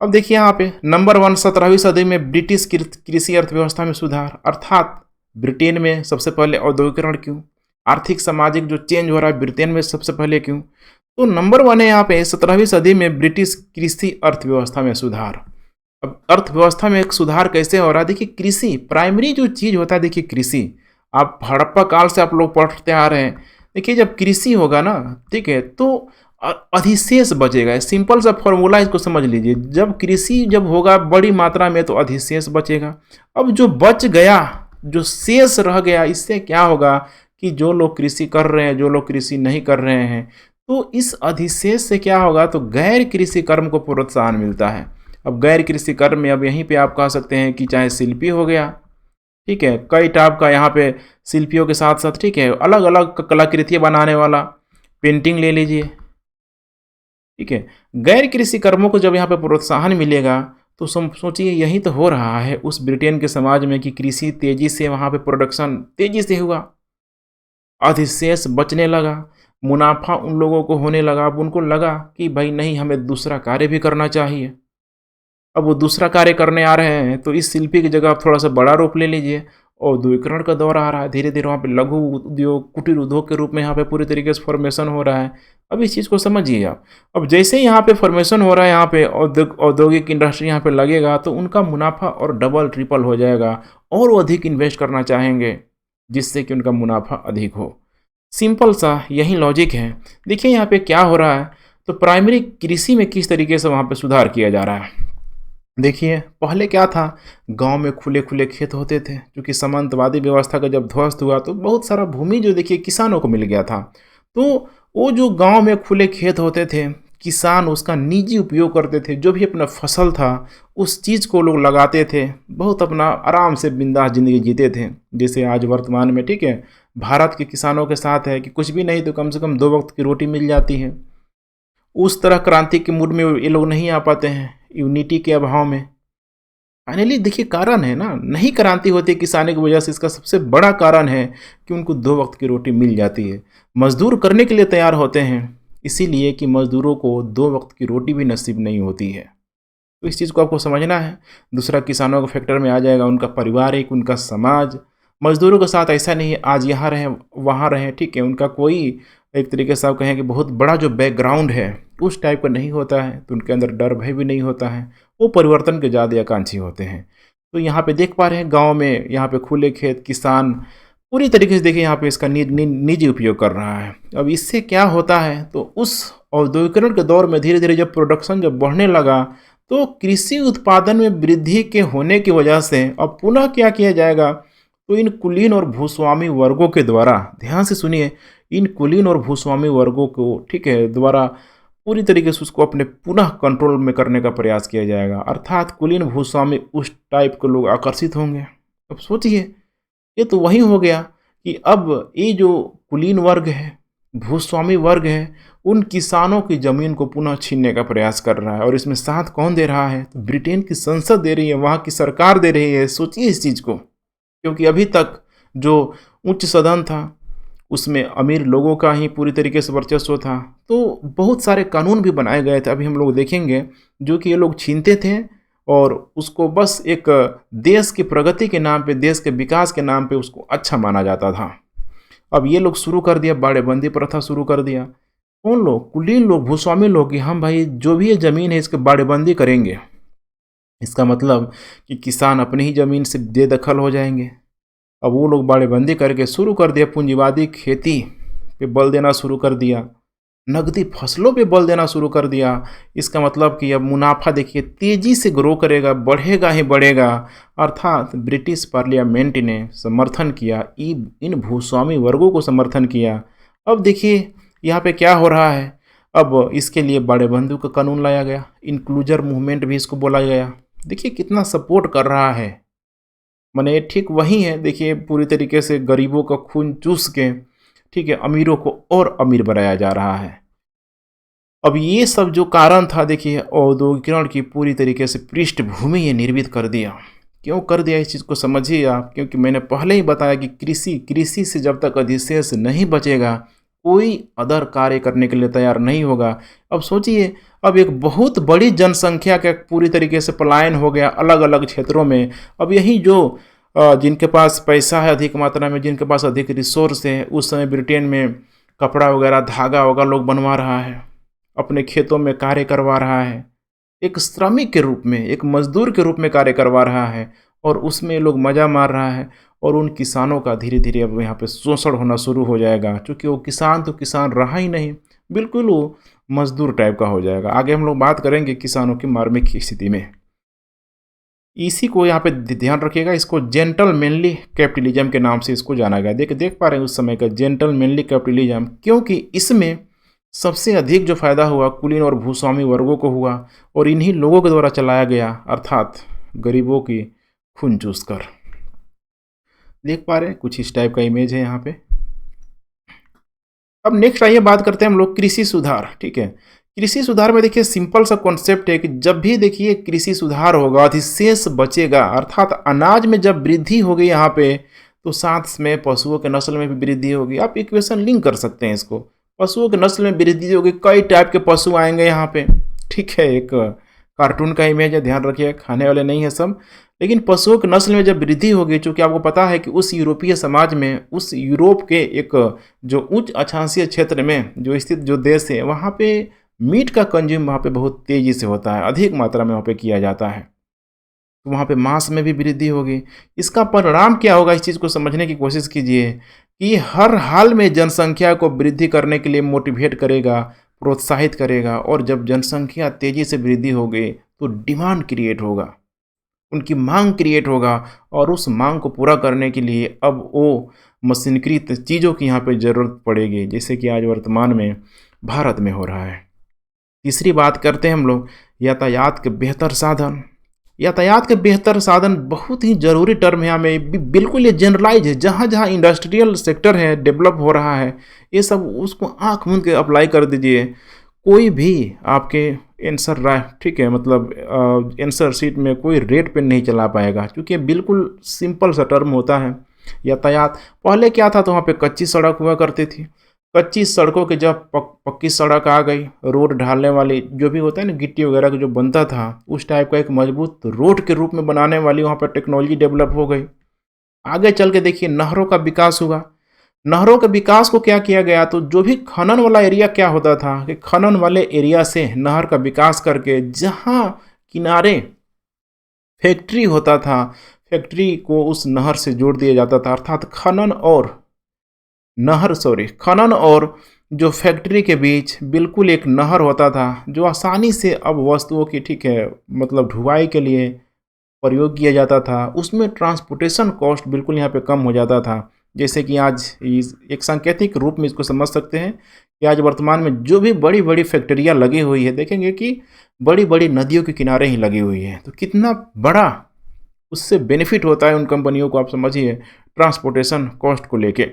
अब देखिए यहाँ पे नंबर 1, 17वीं सदी में ब्रिटिश कृषि अर्थव्यवस्था में सुधार। अर्थात ब्रिटेन में सबसे पहले औद्योगिकरण क्यों, आर्थिक सामाजिक जो चेंज हो रहा है ब्रिटेन में सबसे पहले क्यों। तो नंबर 1 है यहाँ पे 17वीं सदी में ब्रिटिश कृषि अर्थव्यवस्था में सुधार। अब अर्थव्यवस्था में एक सुधार कैसे हो रहा है? देखिए, कृषि प्राइमरी जो चीज़ होता है, देखिए कृषि आप हड़प्पा काल से आप लोग पढ़ते आ रहे हैं। देखिए, जब कृषि होगा ना, ठीक है, तो अधिशेष बचेगा। सिंपल सा फॉर्मूला इसको समझ लीजिए, जब कृषि जब होगा बड़ी मात्रा में तो अधिशेष बचेगा। अब जो बच गया, जो शेष रह गया, इससे क्या होगा कि जो लोग कृषि कर रहे हैं, जो लोग कृषि नहीं कर रहे हैं, तो इस अधिशेष से क्या होगा, तो गैर कृषि कर्म को प्रोत्साहन मिलता है। अब गैर कृषि कर्म में अब यहीं पे आप कह सकते हैं कि चाहे शिल्पी हो गया, ठीक है, कई टाइप का यहाँ पे शिल्पियों के साथ साथ, ठीक है, अलग अलग कलाकृतियाँ बनाने वाला, पेंटिंग ले लीजिए। ठीक है, गैर कृषि कर्मों को जब यहाँ पे प्रोत्साहन मिलेगा तो सोचिए यही तो हो रहा है उस ब्रिटेन के समाज में कि कृषि तेजी से वहाँ पे प्रोडक्शन तेजी से हुआ, अधिशेष बचने लगा, मुनाफा उन लोगों को होने लगा। अब उनको लगा कि भाई नहीं, हमें दूसरा कार्य भी करना चाहिए। अब वो दूसरा कार्य करने आ रहे हैं, तो इस शिल्पी की जगह आप थोड़ा सा बड़ा रूप ले लीजिए। औद्योगिकरण का दौर आ रहा है, धीरे धीरे वहाँ पे लघु उद्योग, कुटीर उद्योग के रूप में यहाँ पे पूरी तरीके से फॉर्मेशन हो रहा है। अब इस चीज़ को समझिए आप। अब जैसे ही यहाँ पे फॉर्मेशन हो रहा है, यहाँ पे औद्योगिक इंडस्ट्री यहाँ पे लगेगा, तो उनका मुनाफा और डबल ट्रिपल हो जाएगा, और वो अधिक इन्वेस्ट करना चाहेंगे जिससे कि उनका मुनाफा अधिक हो। सिंपल सा यही लॉजिक है। देखिए यहाँ पे क्या हो रहा है, तो प्राइमरी कृषि में किस तरीके से वहाँ पे सुधार किया जा रहा है। देखिए, पहले क्या था, गांव में खुले खुले खेत होते थे, क्योंकि सामंतवादी व्यवस्था का जब ध्वस्त हुआ तो बहुत सारा भूमि जो देखिए किसानों को मिल गया था। तो वो जो गांव में खुले खेत होते थे, किसान उसका निजी उपयोग करते थे। जो भी अपना फसल था उस चीज़ को लोग लगाते थे, बहुत अपना आराम से बिंदास ज़िंदगी जीते थे। जैसे आज वर्तमान में, ठीक है, भारत के किसानों के साथ है कि कुछ भी नहीं तो कम से कम 2 वक्त की रोटी मिल जाती है। उस तरह क्रांति के मूड में ये लोग नहीं आ पाते हैं, यूनिटी के अभाव में। फाइनली देखिए कारण है ना, नहीं क्रांति होती किसानी की वजह से, इसका सबसे बड़ा कारण है कि उनको 2 वक्त की रोटी मिल जाती है। मजदूर करने के लिए तैयार होते हैं, इसीलिए कि मजदूरों को 2 वक्त की रोटी भी नसीब नहीं होती है। तो इस चीज़ को आपको समझना है। दूसरा, किसानों के फैक्टर में आ जाएगा उनका पारिवारिक, उनका समाज। मजदूरों के साथ ऐसा नहीं है आज यहाँ रहें वहाँ रहें, ठीक है, उनका कोई एक तरीके से आप कहें कि बहुत बड़ा जो बैकग्राउंड है उस टाइप का नहीं होता है, तो उनके अंदर डर भय भी नहीं होता है, वो परिवर्तन के ज़्यादा आकांक्षी होते हैं। तो यहाँ पे देख पा रहे हैं गांव में यहाँ पे खुले खेत, किसान, पूरी तरीके से देखिए यहाँ पे इसका निजी उपयोग कर रहा है। अब इससे क्या होता है, तो उस औद्योगिकरण के दौर में धीरे धीरे जब प्रोडक्शन जब बढ़ने लगा, तो कृषि उत्पादन में वृद्धि के होने की वजह से अब पुनः क्या किया जाएगा, तो इन कुलीन और भूस्वामी वर्गों के द्वारा, ध्यान से सुनिए, इन कुलीन और भूस्वामी वर्गों को, ठीक है, द्वारा पूरी तरीके से उसको अपने पुनः कंट्रोल में करने का प्रयास किया जाएगा। अर्थात कुलीन भूस्वामी उस टाइप के लोग आकर्षित होंगे। अब सोचिए, ये तो वही हो गया कि अब ये जो कुलीन वर्ग है, भूस्वामी वर्ग है, उन किसानों की ज़मीन को पुनः छीनने का प्रयास कर रहा है। और इसमें साथ कौन दे रहा है, तो ब्रिटेन की संसद दे रही है, वहाँ की सरकार दे रही है। सोचिए इस चीज़ को, क्योंकि अभी तक जो उच्च सदन था उसमें अमीर लोगों का ही पूरी तरीके से वर्चस्व था, तो बहुत सारे कानून भी बनाए गए थे, अभी हम लोग देखेंगे, जो कि ये लोग छीनते थे और उसको बस एक देश की प्रगति के नाम पे, देश के विकास के नाम पे उसको अच्छा माना जाता था। अब ये लोग शुरू कर दिया, बाड़ेबंदी प्रथा शुरू कर दिया। कौन लोग, कुलीन लोग, भूस्वामी लोग, कि हम भाई जो भी ये ज़मीन है इसके बाड़ेबंदी करेंगे। इसका मतलब कि किसान अपनी ही ज़मीन से बेदखल हो जाएंगे। अब वो लोग बाड़ेबंदी करके शुरू कर दिया, पूंजीवादी खेती पे बल देना शुरू कर दिया, नकदी फसलों पे बल देना शुरू कर दिया। इसका मतलब कि अब मुनाफा देखिए तेज़ी से ग्रो करेगा, बढ़ेगा ही बढ़ेगा। अर्थात ब्रिटिश पार्लियामेंट ने समर्थन किया, इन भूस्वामी वर्गों को समर्थन किया। अब देखिए यहाँ पे क्या हो रहा है, अब इसके लिए बाड़ेबंदी का कानून लाया गया, इंक्लूजर मूवमेंट भी इसको बोला गया। देखिए कितना सपोर्ट कर रहा है, माने ठीक वही है। देखिए पूरी तरीके से गरीबों का खून चूस के, ठीक है, अमीरों को और अमीर बनाया जा रहा है। अब ये सब जो कारण था, देखिए औद्योगिकरण की पूरी तरीके से पृष्ठभूमि ये निर्मित कर दिया। क्यों कर दिया, इस चीज़ को समझिए आप, क्योंकि मैंने पहले ही बताया कि कृषि से जब तक अधिशेष नहीं बचेगा, कोई अदर कार्य करने के लिए तैयार नहीं होगा। अब सोचिए, अब एक बहुत बड़ी जनसंख्या का पूरी तरीके से पलायन हो गया अलग अलग क्षेत्रों में। अब यही जो जिनके पास पैसा है अधिक मात्रा में, जिनके पास अधिक रिसोर्स है, उस समय ब्रिटेन में कपड़ा वगैरह, धागा वगैरह लोग बनवा रहा है, अपने खेतों में कार्य करवा रहा है, एक श्रमिक के रूप में, एक मजदूर के रूप में कार्य करवा रहा है, और उसमें लोग मज़ा मार रहा है। और उन किसानों का धीरे धीरे अब यहाँ पे शोषण होना शुरू हो जाएगा, क्योंकि वो किसान तो किसान रहा ही नहीं, बिल्कुल वो मजदूर टाइप का हो जाएगा। आगे हम लोग बात करेंगे किसानों की मार्मिक स्थिति में। इसी को यहाँ पे ध्यान रखिएगा, इसको जेंटलमैनली कैपिटलिज्म के नाम से इसको जाना गया। देख पा रहे हैं उस समय का जेंटलमैनली कैपिटलिज्म, क्योंकि इसमें सबसे अधिक जो फायदा हुआ कुलीन और भूस्वामी वर्गों को हुआ, और इन्हीं लोगों के द्वारा चलाया गया, अर्थात गरीबों की खून चूस कर। देख पा रहे हैं कुछ इस टाइप का इमेज है यहाँ पे। अब नेक्स्ट आइए बात करते हैं हम लोग कृषि सुधार। ठीक है, कृषि सुधार में देखिए सिंपल सा कॉन्सेप्ट है कि जब भी देखिए कृषि सुधार होगा, अधिशेष बचेगा, अर्थात अनाज में जब वृद्धि होगी यहाँ पे, तो साथ में पशुओं के नस्ल में भी वृद्धि होगी। आप इक्वेशन लिंक कर सकते हैं इसको, पशुओं के नस्ल में वृद्धि होगी, कई टाइप के पशु आएंगे यहाँ पे। ठीक है, एक कार्टून का इमेज है, ध्यान रखिए, खाने वाले नहीं है सब, लेकिन पशुओं की नस्ल में जब वृद्धि होगी, चूँकि आपको पता है कि उस यूरोपीय समाज में, उस यूरोप के एक जो उच्च अक्षांशीय क्षेत्र में जो स्थित जो देश है, वहाँ पे मीट का कंज्यूम वहाँ पे बहुत तेज़ी से होता है, अधिक मात्रा में वहाँ पे किया जाता है, तो वहाँ पे मांस में भी वृद्धि होगी। इसका परिणाम क्या होगा, इस चीज़ को समझने की कोशिश कीजिए कि हर हाल में जनसंख्या को वृद्धि करने के लिए मोटिवेट करेगा, प्रोत्साहित करेगा, और जब जनसंख्या तेज़ी से वृद्धि होगी तो डिमांड क्रिएट होगा, उनकी मांग क्रिएट होगा, और उस मांग को पूरा करने के लिए अब वो मशीनीकृत चीज़ों की यहाँ पे ज़रूरत पड़ेगी, जैसे कि आज वर्तमान में भारत में हो रहा है। तीसरी बात करते हैं हम लोग यातायात के बेहतर साधन। यातायात के बेहतर साधन बहुत ही ज़रूरी टर्म है, हमें बिल्कुल ये जनरलाइज है। जहाँ जहाँ इंडस्ट्रियल सेक्टर है, डेवलप हो रहा है, ये सब उसको आँख मूंद के अप्लाई कर दीजिए। कोई भी आपके आंसर ठीक है, मतलब आंसर शीट में कोई रेट पे नहीं चला पाएगा, क्योंकि बिल्कुल सिंपल सा टर्म होता है यातायात। पहले क्या था, तो वहाँ पे कच्ची सड़क हुआ करती थी, कच्ची सड़कों के जब पक्की सड़क आ गई, रोड ढालने वाली जो भी होता है ना, गिट्टी वगैरह का जो बनता था, उस टाइप का एक मजबूत रोड के रूप में बनाने वाली वहाँ पर टेक्नोलॉजी डेवलप हो गई। आगे चल के देखिए नहरों का विकास हुआ। नहरों के विकास को क्या किया गया, तो जो भी खनन वाला एरिया क्या होता था कि खनन वाले एरिया से नहर का विकास करके, जहाँ किनारे फैक्ट्री होता था, फैक्ट्री को उस नहर से जोड़ दिया जाता था, अर्थात खनन और जो फैक्ट्री के बीच बिल्कुल एक नहर होता था जो आसानी से अब वस्तुओं की, ठीक है, मतलब ढुलाई के लिए प्रयोग किया जाता था। उसमें ट्रांसपोर्टेशन कॉस्ट बिल्कुल यहाँ पे कम हो जाता था। जैसे कि आज एक सांकेतिक रूप में इसको समझ सकते हैं कि आज वर्तमान में जो भी बड़ी बड़ी फैक्ट्रियाँ लगी हुई है, देखेंगे कि बड़ी बड़ी नदियों के किनारे ही लगी हुई है, तो कितना बड़ा उससे बेनिफिट होता है उन कंपनियों को, आप समझिए, ट्रांसपोर्टेशन कॉस्ट को लेके।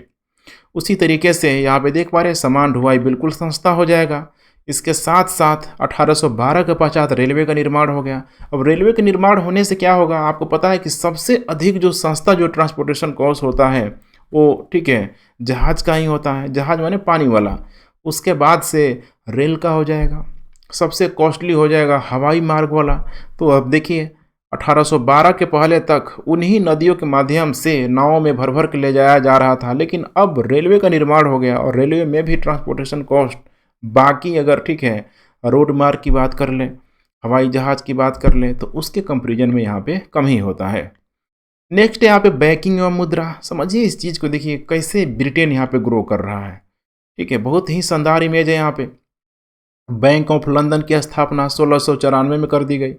उसी तरीके से यहाँ पे देख पा रहे हैं सामान ढुलाई बिल्कुल सस्ता हो जाएगा। इसके साथ साथ 1812 के पश्चात रेलवे का निर्माण हो गया। अब रेलवे के निर्माण होने से क्या होगा, आपको पता है कि सबसे अधिक जो सस्ता जो ट्रांसपोर्टेशन कॉस्ट होता है वो, ठीक है, जहाज़ का ही होता है। जहाज़ माने पानी वाला। उसके बाद से रेल का हो जाएगा, सबसे कॉस्टली हो जाएगा हवाई मार्ग वाला। तो अब देखिए 1812 के पहले तक उन्हीं नदियों के माध्यम से नावों में भर भर के ले जाया जा रहा था, लेकिन अब रेलवे का निर्माण हो गया और रेलवे में भी ट्रांसपोर्टेशन कॉस्ट, बाकी अगर, ठीक है, रोड मार्ग की बात कर लें, हवाई जहाज़ की बात कर लें, तो उसके कंपेरिजन में यहाँ पे कम ही होता है। नेक्स्ट है यहाँ पे बैंकिंग एवं मुद्रा। समझिए इस चीज़ को, देखिए कैसे ब्रिटेन यहाँ पे ग्रो कर रहा है। ठीक है, बहुत ही शानदार इमेज है। यहाँ पे बैंक ऑफ लंदन की स्थापना 1694 में कर दी गई।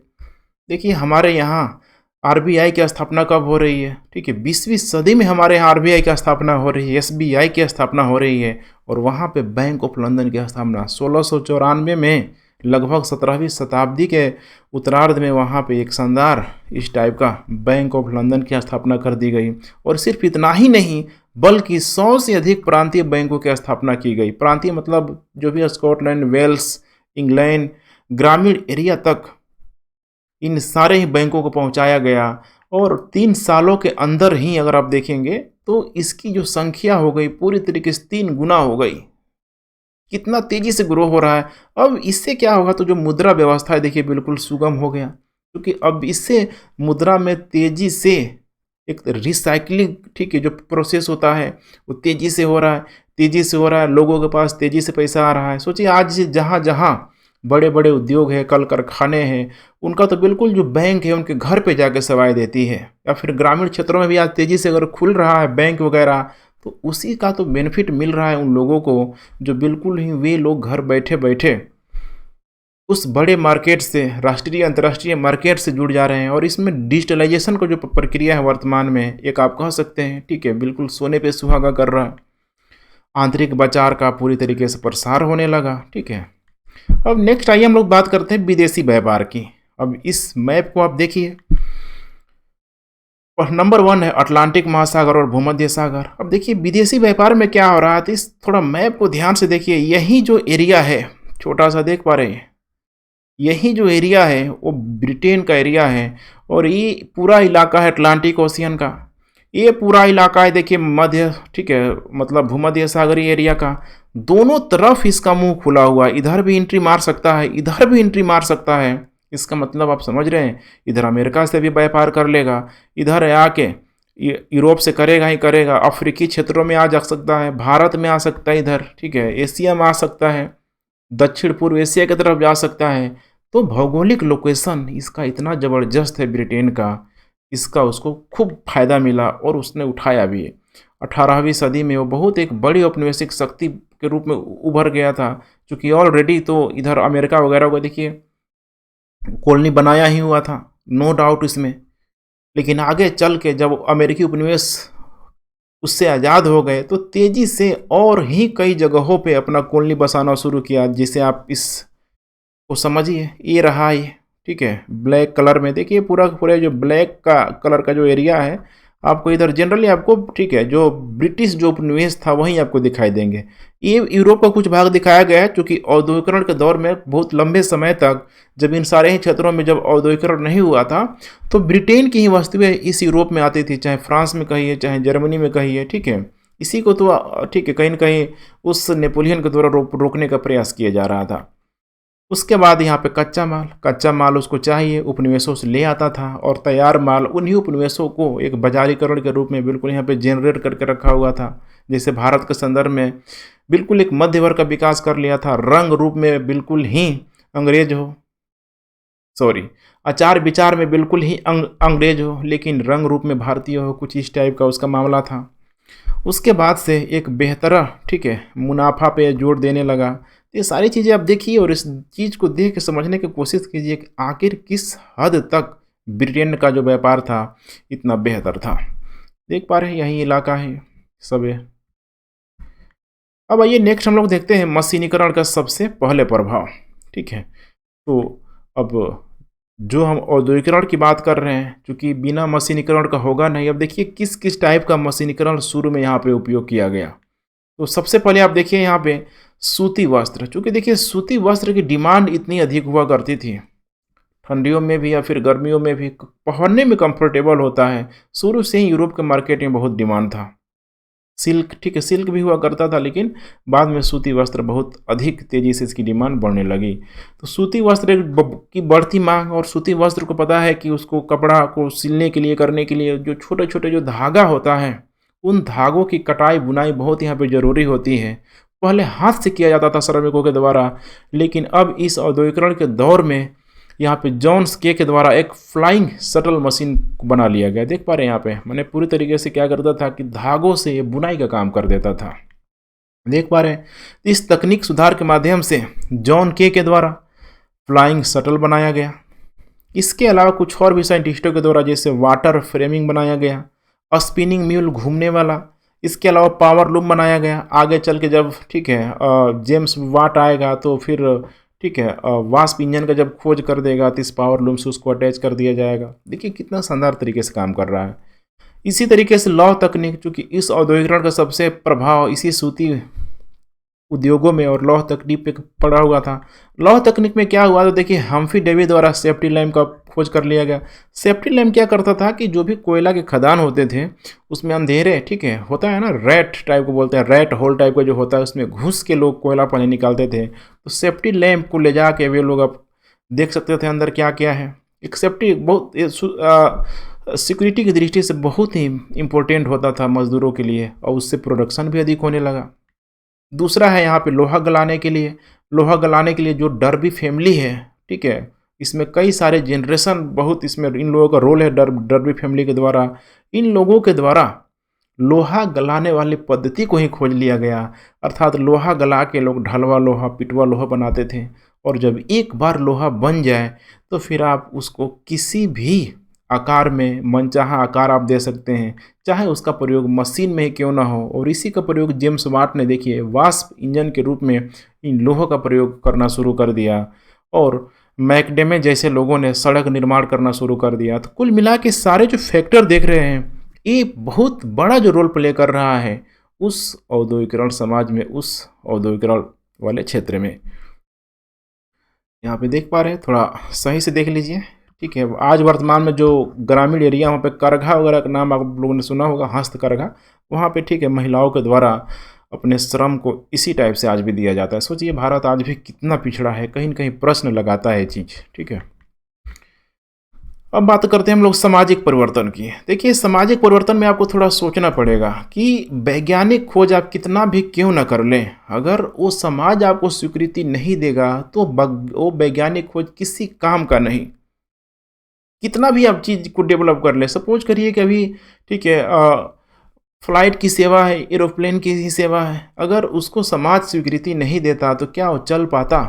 देखिए हमारे यहाँ आरबीआई की स्थापना कब हो रही है, ठीक है, 20वीं सदी में हमारे यहाँ आरबीआई की स्थापना हो रही है, एसबीआई की स्थापना हो रही है, और वहाँ पे बैंक ऑफ लंदन की स्थापना 1694 में, लगभग 17वीं शताब्दी के उत्तरार्ध में वहाँ पे एक शानदार इस टाइप का बैंक ऑफ लंदन की स्थापना कर दी गई। और सिर्फ इतना ही नहीं, बल्कि 100 से अधिक प्रांतीय बैंकों की स्थापना की गई। प्रांतीय मतलब जो भी स्कॉटलैंड, वेल्स, इंग्लैंड, ग्रामीण एरिया तक इन सारे ही बैंकों को पहुंचाया गया। और 3 सालों के अंदर ही अगर आप देखेंगे तो इसकी जो संख्या हो गई पूरी तरीके से 3 गुना हो गई। कितना तेजी से ग्रो हो रहा है। अब इससे क्या होगा, तो जो मुद्रा व्यवस्था है देखिए बिल्कुल सुगम हो गया, क्योंकि अब इससे मुद्रा में तेजी से एक रिसाइकलिंग, ठीक है, जो प्रोसेस होता है वो तेजी से हो रहा है, लोगों के पास तेजी से पैसा आ रहा है। सोचिए आज जहाँ जहाँ बड़े बड़े उद्योग हैं, कल कारखाने हैं, उनका तो बिल्कुल जो बैंक है उनके घर पे जाके सेवाएं देती है। या फिर ग्रामीण क्षेत्रों में भी आज तेज़ी से अगर खुल रहा है बैंक वगैरह, तो उसी का तो बेनिफिट मिल रहा है उन लोगों को, जो बिल्कुल ही वे लोग घर बैठे बैठे उस बड़े मार्केट से, राष्ट्रीय अंतर्राष्ट्रीय मार्केट से जुड़ जा रहे हैं। और इसमें डिजिटलाइजेशन का जो प्रक्रिया है वर्तमान में, एक आप कह सकते हैं, ठीक है, बिल्कुल सोने पे सुहागा कर रहा है। आंतरिक बाजार का पूरी तरीके से प्रसार होने लगा। ठीक है, अब नेक्स्ट आइए हम लोग बात करते हैं विदेशी व्यापार की। अब इस मैप को आप देखिए, और नंबर 1 है अटलांटिक महासागर और भूमध्य सागर। अब देखिए विदेशी व्यापार में क्या हो रहा है, तो इस थोड़ा मैप को ध्यान से देखिए। यही जो एरिया है, छोटा सा देख पा रहे हैं, यही जो एरिया है वो ब्रिटेन का एरिया है, और ये पूरा इलाका है अटलांटिक ओशियन का। ये पूरा इलाका है देखिए मध्य, ठीक है, मतलब भूमध्य सागरीय एरिया का। दोनों तरफ इसका मुंह खुला हुआ है, इधर भी एंट्री मार सकता है, इधर भी एंट्री मार सकता है। इसका मतलब आप समझ रहे हैं, इधर अमेरिका से भी व्यापार कर लेगा, इधर आके यूरोप से करेगा ही करेगा, अफ्रीकी क्षेत्रों में आ जा सकता है, भारत में आ सकता है इधर, ठीक है, एशिया में आ सकता है, दक्षिण पूर्व एशिया की तरफ जा सकता है। तो भौगोलिक लोकेशन इसका इतना ज़बरदस्त है ब्रिटेन का, इसका उसको खूब फायदा मिला और उसने उठाया भी है। 18वीं सदी में वो बहुत एक बड़ी औपनिवेशिक शक्ति के रूप में उभर गया था, क्योंकि ऑलरेडी तो इधर अमेरिका वगैरह को देखिए कॉलोनी बनाया ही हुआ था, नो डाउट इसमें। लेकिन आगे चल के जब अमेरिकी उपनिवेश उससे आज़ाद हो गए, तो तेज़ी से और ही कई जगहों पे अपना कॉलोनी बसाना शुरू किया। जिसे आप इस को समझिए, ये रहा ये, ठीक है, ब्लैक कलर में देखिए, पूरा पूरे जो ब्लैक का कलर का जो एरिया है आपको इधर जनरली आपको, ठीक है, जो ब्रिटिश जो उपनिवेश था वहीं आपको दिखाई देंगे। ये यूरोप का कुछ भाग दिखाया गया है, क्योंकि औद्योगिकरण के दौर में बहुत लंबे समय तक जब इन सारे ही क्षेत्रों में जब औद्योगिकरण नहीं हुआ था, तो ब्रिटेन की ही वस्तुएं इस यूरोप में आती थी, चाहे फ्रांस में कहिए, चाहे जर्मनी में कहिए, ठीक है। इसी को तो, ठीक है, कहीं न कहीं उस नेपोलियन के द्वारा रोकने का प्रयास किया जा रहा था। उसके बाद यहाँ पे कच्चा माल उसको चाहिए, उपनिवेशों से ले आता था, और तैयार माल उन्हीं उपनिवेशों को एक बाजारीकरण के रूप में बिल्कुल यहाँ पे जनरेट करके रखा हुआ था। जैसे भारत के संदर्भ में बिल्कुल एक मध्य वर्ग का विकास कर लिया था, रंग रूप में बिल्कुल ही अंग्रेज हो, सॉरी, आचार विचार में बिल्कुल ही अंग्रेज हो लेकिन रंग रूप में भारतीय हो, कुछ इस टाइप का उसका मामला था। उसके बाद से एक बेहतर, ठीक है, मुनाफा पे जोर देने लगा। तो ये सारी चीज़ें आप देखिए और इस चीज़ को देख के समझने की कोशिश कीजिए कि आखिर किस हद तक ब्रिटेन का जो व्यापार था इतना बेहतर था। देख पा रहे हैं यही इलाका है सब है। अब आइए नेक्स्ट हम लोग देखते हैं मशीनीकरण का सबसे पहले प्रभाव। ठीक है, तो अब जो हम औद्योगिकरण की बात कर रहे हैं, चूँकि बिना मशीनीकरण का होगा नहीं। अब देखिए किस किस टाइप का मशीनीकरण शुरू में यहाँ पे उपयोग किया गया। तो सबसे पहले आप देखिए यहाँ पे सूती वस्त्र, चूँकि देखिए सूती वस्त्र की डिमांड इतनी अधिक हुआ करती थी, ठंडियों में भी या फिर गर्मियों में भी पहनने में कंफर्टेबल होता है। शुरू से ही यूरोप के मार्केट में बहुत डिमांड था। सिल्क, ठीक है, सिल्क भी हुआ करता था लेकिन बाद में सूती वस्त्र बहुत अधिक तेज़ी से इसकी डिमांड बढ़ने लगी। तो सूती वस्त्र की बढ़ती मांग, और सूती वस्त्र को पता है कि उसको कपड़ा को सिलने के लिए, करने के लिए जो छोटे छोटे जो धागा होता है, उन धागों की कटाई बुनाई बहुत यहाँ पे ज़रूरी होती है। पहले हाथ से किया जाता था श्रमिकों के द्वारा, लेकिन अब इस औद्योगिकरण के दौर में यहाँ पे जॉन्स के द्वारा एक फ्लाइंग शटल मशीन बना लिया गया। देख पा रहे हैं यहाँ पे, मैंने पूरी तरीके से क्या करता था कि धागों से ये बुनाई का काम कर देता था। देख पा रहे हैं, इस तकनीक सुधार के माध्यम से जॉन के द्वारा फ्लाइंग शटल बनाया गया। इसके अलावा कुछ और भी साइंटिस्टों के द्वारा जैसे वाटर फ्रेमिंग बनाया गया, स्पिनिंग म्यूल घूमने वाला, इसके अलावा पावर लूम बनाया गया। आगे चल के जब, ठीक है, जेम्स वाट आएगा तो फिर, ठीक है, वास्प इंजन का जब खोज कर देगा तो इस पावर लूम से उसको अटैच कर दिया जाएगा। देखिए कितना शानदार तरीके से काम कर रहा है। इसी तरीके से लौह तकनीक, चूँकि इस औद्योगिकरण का सबसे प्रभाव इसी सूती उद्योगों में और लौह तकनीक पे पड़ा हुआ था। लौह तकनीक में क्या हुआ, तो देखिए हम्फ्री डेवी द्वारा सेफ्टी लैम्प का खोज कर लिया गया। सेफ्टी लैम्प क्या करता था कि जो भी कोयला के खदान होते थे उसमें अंधेरे, ठीक है, होता है ना, रैट टाइप को बोलते हैं, रैट होल टाइप का जो होता है, उसमें घुस के लोग कोयला पानी निकालते थे। तो सेफ्टी लैम्प को ले जा के वे लोग अब देख सकते थे अंदर क्या क्या है। एक सेफ्टी बहुत सिक्योरिटी की दृष्टि से बहुत ही इम्पोर्टेंट होता था मजदूरों के लिए, और उससे प्रोडक्शन भी अधिक होने लगा। दूसरा है यहाँ पे लोहा गलाने के लिए। लोहा गलाने के लिए जो डर्बी फैमिली है, ठीक है, इसमें कई सारे जनरेशन, बहुत इसमें इन लोगों का रोल है डर्बी फैमिली के द्वारा। इन लोगों के द्वारा लोहा गलाने वाली पद्धति को ही खोज लिया गया, अर्थात लोहा गला के लोग ढलवा लोहा, पिटवा लोहा बनाते थे। और जब एक बार लोहा बन जाए तो फिर आप उसको किसी भी आकार में, मनचाहा आकार आप दे सकते हैं, चाहे उसका प्रयोग मशीन में ही क्यों ना हो। और इसी का प्रयोग जेम्स वाट ने, देखिए, वास्प इंजन के रूप में इन लोहों का प्रयोग करना शुरू कर दिया, और मैकडेमे जैसे लोगों ने सड़क निर्माण करना शुरू कर दिया। तो कुल मिला के सारे जो फैक्टर देख रहे हैं, ये बहुत बड़ा जो रोल प्ले कर रहा है उस औद्योगिकरण समाज में, उस औद्योगिकरण वाले क्षेत्र में। यहाँ पे देख पा रहे हैं, थोड़ा सही से देख लीजिए। ठीक है, आज वर्तमान में जो ग्रामीण एरिया वहाँ पे करघा वगैरह का नाम आप लोगों ने सुना होगा, हस्तकरघा, वहाँ पे, ठीक है, महिलाओं के द्वारा अपने श्रम को इसी टाइप से आज भी दिया जाता है। सोचिए भारत आज भी कितना पिछड़ा है, कहीं न कहीं प्रश्न लगाता है ये चीज़। ठीक है, अब बात करते हैं हम लोग सामाजिक परिवर्तन की। देखिए सामाजिक परिवर्तन में आपको थोड़ा सोचना पड़ेगा कि वैज्ञानिक खोज आप कितना भी क्यों ना कर लें, अगर वो समाज आपको स्वीकृति नहीं देगा तो वो वैज्ञानिक खोज किसी काम का नहीं। कितना भी आप चीज़ को डेवलप कर ले, सपोज करिए कि अभी, ठीक है, फ्लाइट की सेवा है, एरोप्लेन की ही सेवा है, अगर उसको समाज स्वीकृति नहीं देता तो क्या वो चल पाता?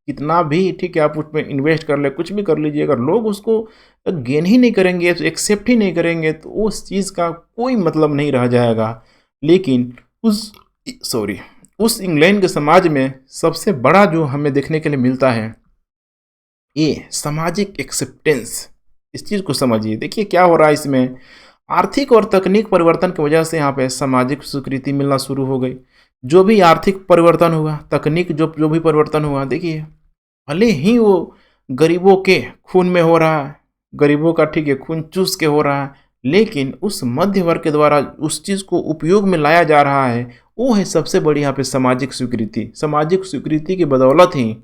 कितना भी, ठीक है, आप उसमें इन्वेस्ट कर ले, कुछ भी कर लीजिए, अगर लोग उसको गेन ही नहीं करेंगे, एक्सेप्ट ही नहीं करेंगे, तो उस चीज़ का कोई मतलब नहीं रह जाएगा। लेकिन उस इंग्लैंड के समाज में सबसे बड़ा जो हमें देखने के लिए मिलता है, ये सामाजिक एक्सेप्टेंस। इस चीज़ को समझिए। देखिए क्या हो रहा है इसमें, आर्थिक और तकनीक परिवर्तन की वजह से यहाँ पे सामाजिक स्वीकृति मिलना शुरू हो गई। जो भी आर्थिक परिवर्तन हुआ, तकनीक जो भी परिवर्तन हुआ, देखिए भले ही वो गरीबों के खून में हो रहा है, गरीबों का, ठीक है, खून चूस के हो रहा है, लेकिन उस मध्य वर्ग के द्वारा उस चीज़ को उपयोग में लाया जा रहा है, वो है सबसे बड़ी यहाँ पे सामाजिक स्वीकृति। सामाजिक स्वीकृति की बदौलत ही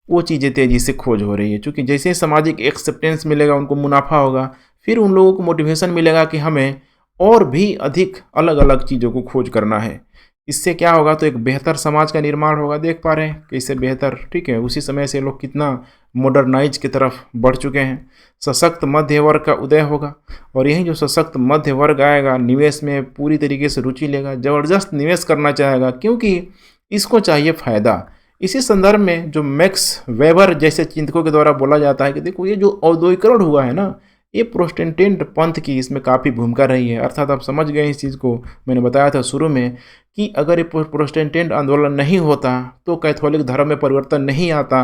वो चीज़ें तेज़ी से खोज हो रही है, क्योंकि जैसे ही सामाजिक एक्सेप्टेंस मिलेगा, उनको मुनाफा होगा, फिर उन लोगों को मोटिवेशन मिलेगा कि हमें और भी अधिक अलग अलग चीज़ों को खोज करना है। इससे क्या होगा, तो एक बेहतर समाज का निर्माण होगा। देख पा रहे हैं कैसे बेहतर, ठीक है, उसी समय से लोग कितना मॉडर्नाइज की तरफ बढ़ चुके हैं। सशक्त मध्य वर्ग का उदय होगा, और यही जो सशक्त मध्य वर्ग आएगा निवेश में पूरी तरीके से रुचि लेगा, ज़बरदस्त निवेश करना चाहेगा, क्योंकि इसको चाहिए फ़ायदा। इसी संदर्भ में जो मैक्स वेबर जैसे चिंतकों के द्वारा बोला जाता है कि देखो ये जो औद्योगिकरण हुआ है ना, ये प्रोटेस्टेंट पंथ की इसमें काफ़ी भूमिका रही है। अर्थात आप समझ गए इस चीज़ को, मैंने बताया था शुरू में कि अगर ये प्रोटेस्टेंट आंदोलन नहीं होता तो कैथोलिक धर्म में परिवर्तन नहीं आता,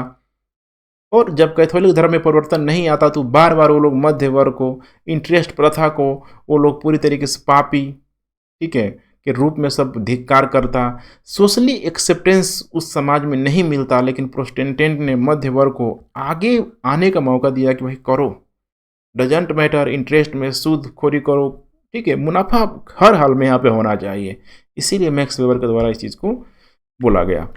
और जब कैथोलिक धर्म में परिवर्तन नहीं आता तो बार बार वो लोग मध्य वर्ग को, इंटरेस्ट प्रथा को वो लोग पूरी तरीके से पापी, ठीक है, के रूप में सब धिक्कार करता। सोशली एक्सेप्टेंस उस समाज में नहीं मिलता, लेकिन प्रोटेस्टेंट ने मध्य वर्ग को आगे आने का मौका दिया कि भाई करो, डजेंट मैटर, इंटरेस्ट में सूद खोरी करो, ठीक है, मुनाफा हर हाल में यहाँ पे होना चाहिए। इसीलिए मैक्स वेबर के द्वारा इस चीज़ को बोला गया।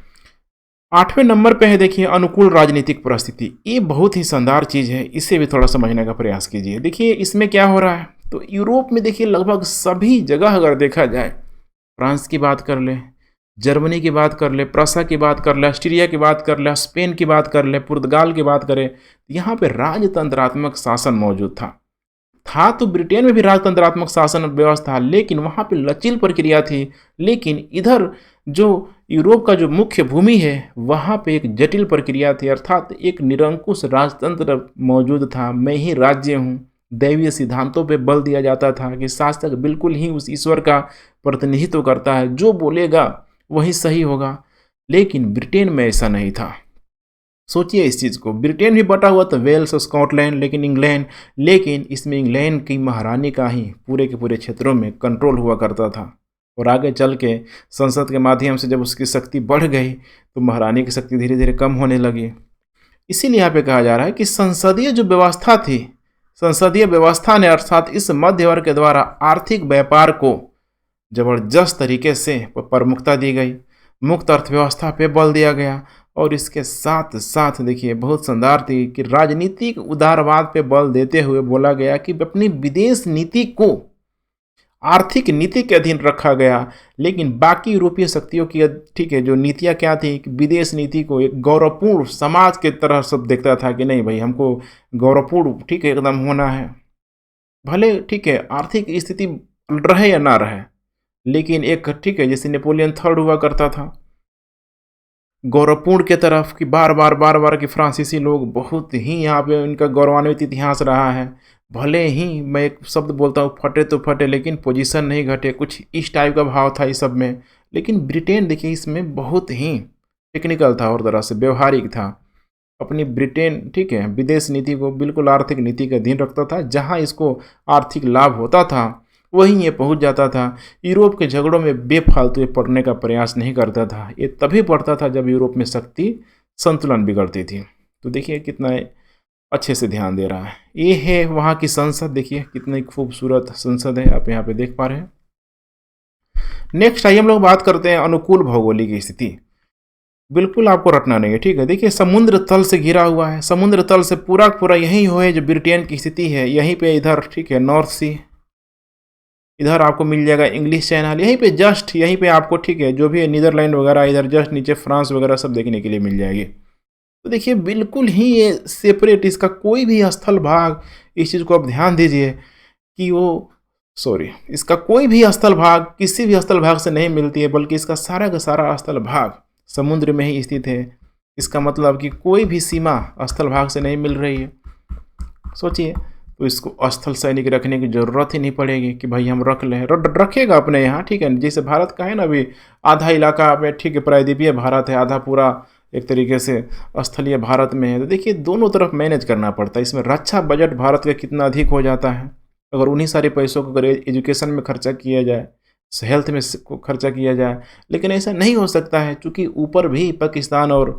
8वें नंबर पे है देखिए अनुकूल राजनीतिक परिस्थिति। ये बहुत ही शानदार चीज़ है, इसे भी थोड़ा समझने का प्रयास कीजिए। देखिए इसमें क्या हो रहा है, तो यूरोप में देखिए लगभग सभी जगह अगर देखा जाए, फ्रांस की बात कर ले, जर्मनी की बात कर ले, प्रसा की बात कर ले, ऑस्ट्रिया की बात कर ले, स्पेन की बात कर ले, पुर्तगाल की बात करें, यहाँ पे राजतंत्रात्मक शासन मौजूद था तो ब्रिटेन में भी राजतंत्रात्मक शासन व्यवस्था, लेकिन वहाँ पे लचील प्रक्रिया थी। लेकिन इधर जो यूरोप का जो मुख्य भूमि है वहाँ पे एक जटिल प्रक्रिया थी, अर्थात एक निरंकुश राजतंत्र मौजूद था। मैं ही राज्य हूँ, दैवीय सिद्धांतों पे बल दिया जाता था कि शासक बिल्कुल ही उस ईश्वर का प्रतिनिधित्व करता है, जो बोलेगा वही सही होगा। लेकिन ब्रिटेन में ऐसा नहीं था। सोचिए इस चीज़ को, ब्रिटेन भी बटा हुआ था, वेल्स, स्कॉटलैंड, लेकिन इंग्लैंड, लेकिन इसमें इंग्लैंड की महारानी का ही पूरे के पूरे क्षेत्रों में कंट्रोल हुआ करता था। और आगे चल के संसद के माध्यम से जब उसकी शक्ति बढ़ गई तो महारानी की शक्ति धीरे धीरे कम होने लगी। इसीलिए यहाँ पे कहा जा रहा है कि संसदीय जो व्यवस्था थी, संसदीय व्यवस्था ने अर्थात इस मध्य वर्ग के द्वारा आर्थिक व्यापार को जबरदस्त तरीके से प्रमुखता दी गई, मुक्त अर्थव्यवस्था पे बल दिया गया। और इसके साथ साथ देखिए बहुत शानदार थी कि राजनीतिक उदारवाद पे बल देते हुए बोला गया कि अपनी विदेश नीति को आर्थिक नीति के अधीन रखा गया। लेकिन बाकी यूरोपीय शक्तियों की, ठीक है, जो नीतियाँ क्या थी कि विदेश नीति को एक गौरवपूर्ण समाज के तरह सब देखता था कि नहीं भाई हमको गौरवपूर्ण, ठीक है, एकदम होना है, भले ठीक है आर्थिक स्थिति रहे या ना रहे, लेकिन एक, ठीक है, जैसे नेपोलियन थर्ड हुआ करता था गौरवपूर्ण के तरफ कि बार बार कि फ्रांसीसी लोग बहुत ही यहाँ पे उनका गौरवान्वित इतिहास रहा है। भले ही मैं एक शब्द बोलता हूँ फटे तो फटे, लेकिन पोजीशन नहीं घटे, कुछ इस टाइप का भाव था इस सब में। लेकिन ब्रिटेन देखिए इसमें बहुत ही टेक्निकल था और तरह से व्यवहारिक था। अपनी ब्रिटेन, ठीक है, विदेश नीति को बिल्कुल आर्थिक नीति का अधीन रखता था। जहाँ इसको आर्थिक लाभ होता था वहीं ये पहुंच जाता था। यूरोप के झगड़ों में बेफालतू पड़ने का प्रयास नहीं करता था। ये तभी पड़ता था जब यूरोप में शक्ति संतुलन बिगड़ती थी। तो देखिए कितना अच्छे से ध्यान दे रहा है। ये है वहाँ की संसद, देखिए कितनी खूबसूरत संसद है, आप यहाँ पे देख पा रहे हैं। नेक्स्ट आइए हम लोग बात करते हैं अनुकूल भौगोलिक स्थिति। बिल्कुल आपको रटना नहीं है, ठीक है। देखिए समुद्र तल से घिरा हुआ है, समुद्र तल से पूरा यही है जो ब्रिटेन की स्थिति है। यहीं पे इधर, ठीक है, नॉर्थ सी, इधर आपको मिल जाएगा इंग्लिश चैनल, यहीं पे जस्ट यहीं पे आपको, ठीक है, जो भी नीदरलैंड वगैरह, इधर जस्ट नीचे फ्रांस वगैरह सब देखने के लिए मिल जाएगी। तो देखिए बिल्कुल ही ये सेपरेट, इसका कोई भी स्थल भाग, इस चीज़ को आप ध्यान दीजिए कि वो इसका कोई भी स्थल भाग किसी भी स्थल भाग से नहीं मिलती है, बल्कि इसका सारा का सारा स्थल भाग समुद्र में ही स्थित है। इसका मतलब कि कोई भी सीमा स्थल भाग से नहीं मिल रही है। सोचिए, तो इसको स्थल सैनिक रखने की ज़रूरत ही नहीं पड़ेगी कि भाई हम रख लें, रखेगा अपने यहाँ, ठीक है। जैसे भारत का है ना, अभी आधा इलाका में, ठीक है, प्रायद्वीपीय भारत है, आधा पूरा एक तरीके से स्थलीय भारत में है। तो देखिए दोनों तरफ मैनेज करना पड़ता है। इसमें रक्षा बजट भारत का कितना अधिक हो जाता है अगर उन्हीं सारे पैसों को अगर एजुकेशन में खर्चा किया जाए, हेल्थ में खर्चा किया जाए। लेकिन ऐसा नहीं हो सकता है, चूँकि ऊपर भी पाकिस्तान और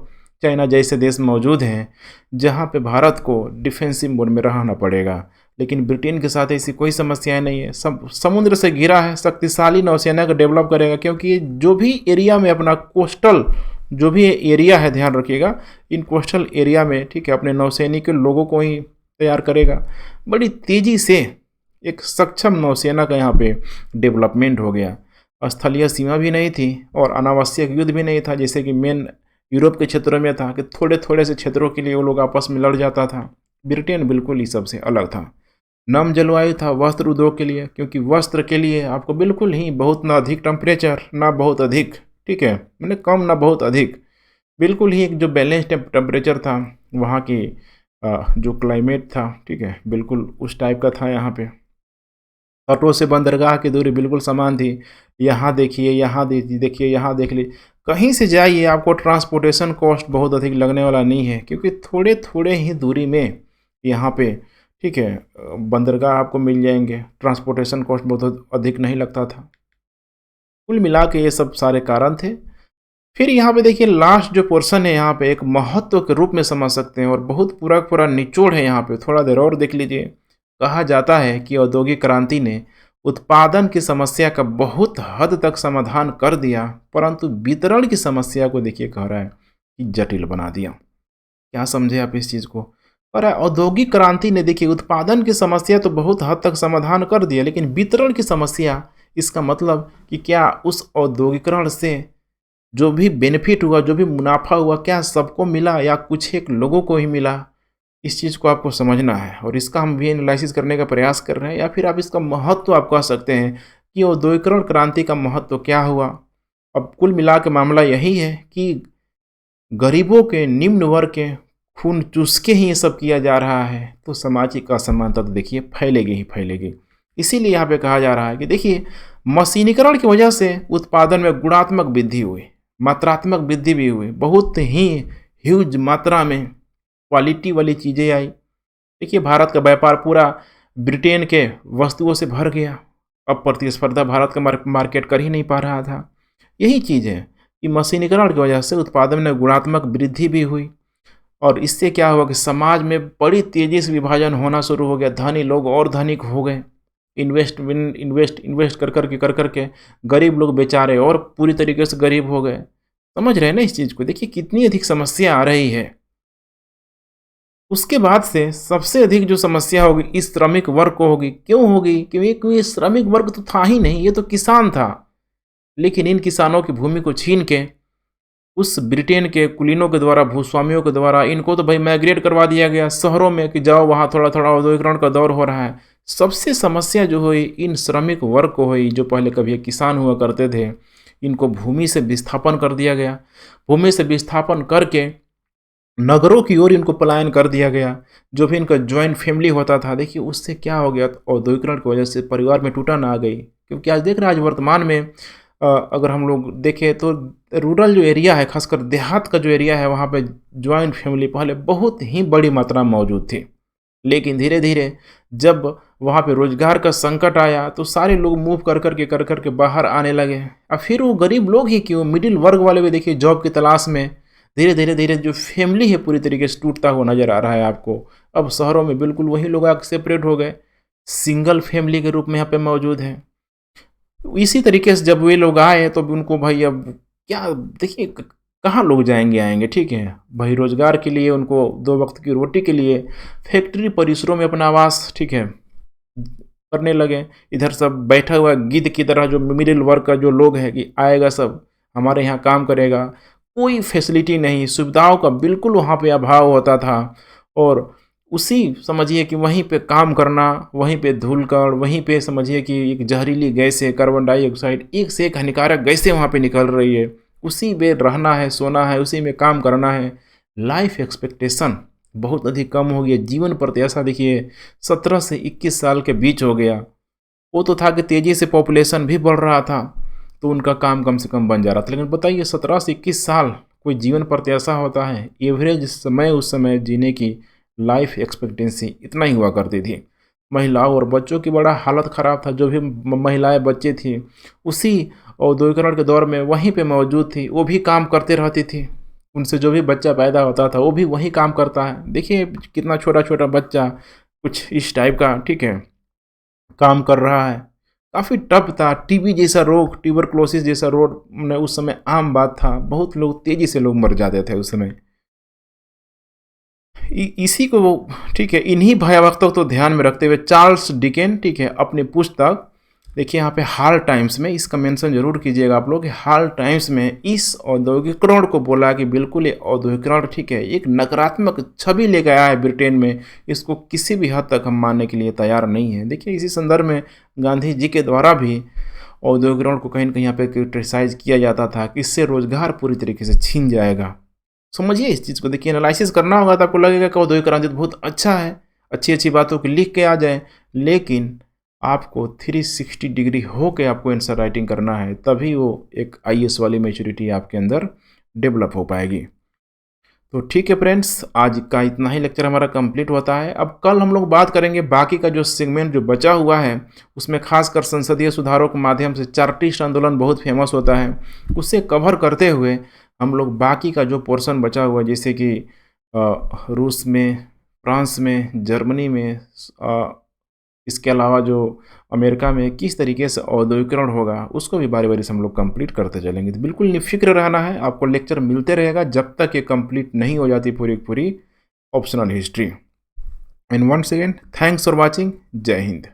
चाइना जैसे देश मौजूद हैं जहाँ पे भारत को डिफेंसिव मोड में रहना पड़ेगा। लेकिन ब्रिटेन के साथ ऐसी कोई समस्याएं नहीं है, सब समुद्र से घिरा है, शक्तिशाली नौसेना को डेवलप करेगा। क्योंकि जो भी एरिया में अपना कोस्टल जो भी एरिया है, ध्यान रखिएगा, इन कोस्टल एरिया में, ठीक है, अपने नौसैनिक के लोगों को ही तैयार करेगा। बड़ी तेज़ी से एक सक्षम नौसेना का यहाँ पे डेवलपमेंट हो गया। स्थलीय सीमा भी नहीं थी और अनावश्यक युद्ध भी नहीं था, जैसे कि मेन यूरोप के क्षेत्रों में था कि थोड़े थोड़े से क्षेत्रों के लिए वो लोग आपस में लड़ जाता था। ब्रिटेन बिल्कुल ही सबसे अलग था। नम जलवायु था वस्त्र उद्योग के लिए, क्योंकि वस्त्र के लिए आपको बिल्कुल ही बहुत ना अधिक टेम्परेचर ना बहुत अधिक, ठीक है, मैंने कम ना बहुत अधिक, बिल्कुल ही एक जो बैलेंस टेम्परेचर था वहाँ की जो क्लाइमेट था, ठीक है, बिल्कुल उस टाइप का था। यहाँ पे तटों से बंदरगाह की दूरी बिल्कुल समान थी। यहाँ देखिए, यहाँ देखिए, यहाँ देख ली, कहीं से जाइए आपको ट्रांसपोर्टेशन कॉस्ट बहुत अधिक लगने वाला नहीं है, क्योंकि थोड़े थोड़े ही दूरी में यहाँ पे, ठीक है, बंदरगाह आपको मिल जाएंगे। ट्रांसपोर्टेशन कॉस्ट बहुत अधिक नहीं लगता था। कुल मिला के ये सब सारे कारण थे। फिर यहाँ पे देखिए लास्ट जो पोर्शन है, यहाँ पे एक महत्व के रूप में समझ सकते हैं और बहुत पूरा पूरा निचोड़ है यहाँ पे, थोड़ा देर और देख लीजिए। कहा जाता है कि औद्योगिक क्रांति ने उत्पादन की समस्या का बहुत हद तक समाधान कर दिया, परंतु वितरण की समस्या को देखिए कह रहा है कि जटिल बना दिया। क्या समझे आप इस चीज़ को? और औद्योगिक क्रांति ने देखिए उत्पादन की समस्या तो बहुत हद तक समाधान कर दिया, लेकिन वितरण की समस्या, इसका मतलब कि क्या उस औद्योगिकरण से जो भी बेनिफिट हुआ, जो भी मुनाफा हुआ, क्या सबको मिला या कुछ एक लोगों को ही मिला? इस चीज़ को आपको समझना है और इसका हम भी एनालिसिस करने का प्रयास कर रहे हैं, या फिर आप इसका महत्व आप कह सकते हैं कि औद्योगिकरण क्रांति का महत्व क्या हुआ। अब कुल मिला के मामला यही है कि गरीबों के, निम्न वर्ग के खून चूस के ही ये सब किया जा रहा है, तो सामाजिक असमानता तो देखिए फैलेगी ही फैलेगी। इसीलिए यहाँ पे कहा जा रहा है कि देखिए मशीनीकरण की वजह से उत्पादन में गुणात्मक वृद्धि हुई, मात्रात्मक वृद्धि भी हुई, बहुत ही ह्यूज मात्रा में क्वालिटी वाली चीज़ें आई। देखिए भारत का व्यापार पूरा ब्रिटेन के वस्तुओं से भर गया। अब प्रतिस्पर्धा भारत का मार्केट कर ही नहीं पा रहा था। यही चीज़ है कि मशीनीकरण की वजह से उत्पादन में गुणात्मक वृद्धि भी हुई और इससे क्या हुआ कि समाज में बड़ी तेज़ी से विभाजन होना शुरू हो गया। धनी लोग और धनिक हो गए, इन्वेस्ट कर करके गरीब लोग बेचारे और पूरी तरीके से गरीब हो गए। समझ रहे हैं ना इस चीज़ को? देखिए कितनी अधिक समस्या आ रही है। उसके बाद से सबसे अधिक जो समस्या होगी इस श्रमिक वर्ग को होगी। क्यों होगी? क्योंकि ये श्रमिक वर्ग तो था ही नहीं, ये तो किसान था। लेकिन इन किसानों की भूमि को छीन के उस ब्रिटेन के कुलीनों के द्वारा, भूस्वामियों के द्वारा इनको तो भाई माइग्रेट करवा दिया गया शहरों में कि जाओ वहाँ थोड़ा थोड़ा औद्योगिकरण का दौर हो रहा है। सबसे समस्या जो हुई इन श्रमिक वर्ग को हुई, जो पहले कभी किसान हुआ करते थे। इनको भूमि से विस्थापन कर दिया गया। भूमि से विस्थापन करके नगरों की ओर इनको पलायन कर दिया गया। जो भी इनका जॉइंट फैमिली होता था, देखिए उससे क्या हो गया, औद्योगिकरण की वजह से परिवार में टूटन आ गई। क्योंकि आज देख रहे हैं, आज वर्तमान में अगर हम लोग देखें तो रूरल जो एरिया है, खासकर देहात का जो एरिया है, वहाँ पे जॉइंट फैमिली पहले बहुत ही बड़ी मात्रा में मौजूद थी। लेकिन धीरे धीरे जब वहाँ पे रोजगार का संकट आया तो सारे लोग मूव कर करके बाहर आने लगे। और फिर वो गरीब लोग ही क्यों, मिडिल वर्ग वाले भी देखिए जॉब की तलाश में धीरे धीरे जो फैमिली है पूरी तरीके से टूटता हुआ नजर आ रहा है आपको। अब शहरों में बिल्कुल वही लोग आगे सेपरेट हो गए, सिंगल फैमिली के रूप में यहाँ पे मौजूद हैं। इसी तरीके से जब वे लोग आए तो उनको भाई अब क्या, देखिए कहाँ लोग जाएंगे आएंगे, ठीक है भाई, रोजगार के लिए उनको 2 वक्त की रोटी के लिए फैक्ट्री परिसरों में अपना आवास, ठीक है, करने लगे। इधर सब बैठा हुआ गिद्ध की तरह जो मिडिल वर्ग का जो लोग है कि आएगा सब हमारे यहाँ काम करेगा। कोई फैसिलिटी नहीं, सुविधाओं का बिल्कुल वहाँ पे अभाव होता था। और उसी समझिए कि वहीं पे काम करना, वहीं पे धूलकण, वहीं पे समझिए कि एक जहरीली गैस है, कार्बन डाइऑक्साइड, एक से एक हानिकारक गैसें वहाँ पे निकल रही है। उसी में रहना है, सोना है, उसी में काम करना है। लाइफ एक्सपेक्टेशन बहुत अधिक कम हो गया। जीवन प्रत्याशा देखिए 17 से 21 साल के बीच हो गया। वो तो था कि तेज़ी से पॉपुलेशन भी बढ़ रहा था तो उनका काम कम से कम बन जा रहा था। लेकिन बताइए 17 से 21 साल कोई जीवन प्रत्याशा होता है? एवरेज समय उस समय जीने की लाइफ एक्सपेक्टेंसी इतना ही हुआ करती थी। महिलाओं और बच्चों की बड़ा हालत ख़राब था। जो भी महिलाएं बच्चे थी उसी औद्योगिकरण के दौर में वहीं पे मौजूद थी, वो भी काम करते रहती थी। उनसे जो भी बच्चा पैदा होता था वो भी वही काम करता है। देखिए कितना छोटा छोटा बच्चा कुछ इस टाइप का, ठीक है, काम कर रहा है। काफ़ी टफ था। टीबी जैसा रोग, ट्यूबरक्लोसिस जैसा रोग ने उस समय आम बात था। बहुत लोग तेज़ी से लोग मर जाते थे उस समय। इसी को वो, ठीक है, इन्हीं भयावहताओं को तो ध्यान में रखते हुए चार्ल्स डिकेन, ठीक है, अपनी पुस्तक देखिए यहाँ पे हाल टाइम्स में इसका मेंशन जरूर कीजिएगा आप लोग कि हाल टाइम्स में इस औद्योगिकरण को बोला कि बिल्कुल ये औद्योगिकरण ठीक है, एक नकारात्मक छवि लेकर आया है ब्रिटेन में। इसको किसी भी हद तक हम मानने के लिए तैयार नहीं है। देखिए इसी संदर्भ में गांधी जी के द्वारा भी औद्योगिकरण को कहीं ना कहीं यहाँ पे क्रिटिसाइज किया जाता था कि इससे रोजगार पूरी तरीके से छीन जाएगा। समझिए इस चीज़ को, देखिए एनालिसिस करना होगा तो आपको लगेगा कि औद्योगिक तो बहुत अच्छा है, अच्छी अच्छी बातों की लिख के आ जाए, लेकिन आपको 360 डिग्री हो के आपको आंसर राइटिंग करना है, तभी वो एक आईएएस वाली मैच्योरिटी आपके अंदर डेवलप हो पाएगी। तो ठीक है फ्रेंड्स, आज का इतना ही लेक्चर हमारा कंप्लीट होता है। अब कल हम लोग बात करेंगे बाकी का जो सेगमेंट जो बचा हुआ है, उसमें खासकर संसदीय सुधारों के माध्यम से चार्टिस्ट आंदोलन बहुत फेमस होता है, उसे कवर करते हुए हम लोग बाकी का जो पोर्शन बचा हुआ है, जैसे कि रूस में, फ्रांस में, जर्मनी में, इसके अलावा जो अमेरिका में किस तरीके से औद्योगिकरण होगा, उसको भी बारी बारी से हम लोग कंप्लीट करते चलेंगे। तो बिल्कुल निफिक्र रहना है, आपको लेक्चर मिलते रहेगा जब तक ये कंप्लीट नहीं हो जाती पूरी पूरी optional history. And once again thanks for watching. जय हिंद।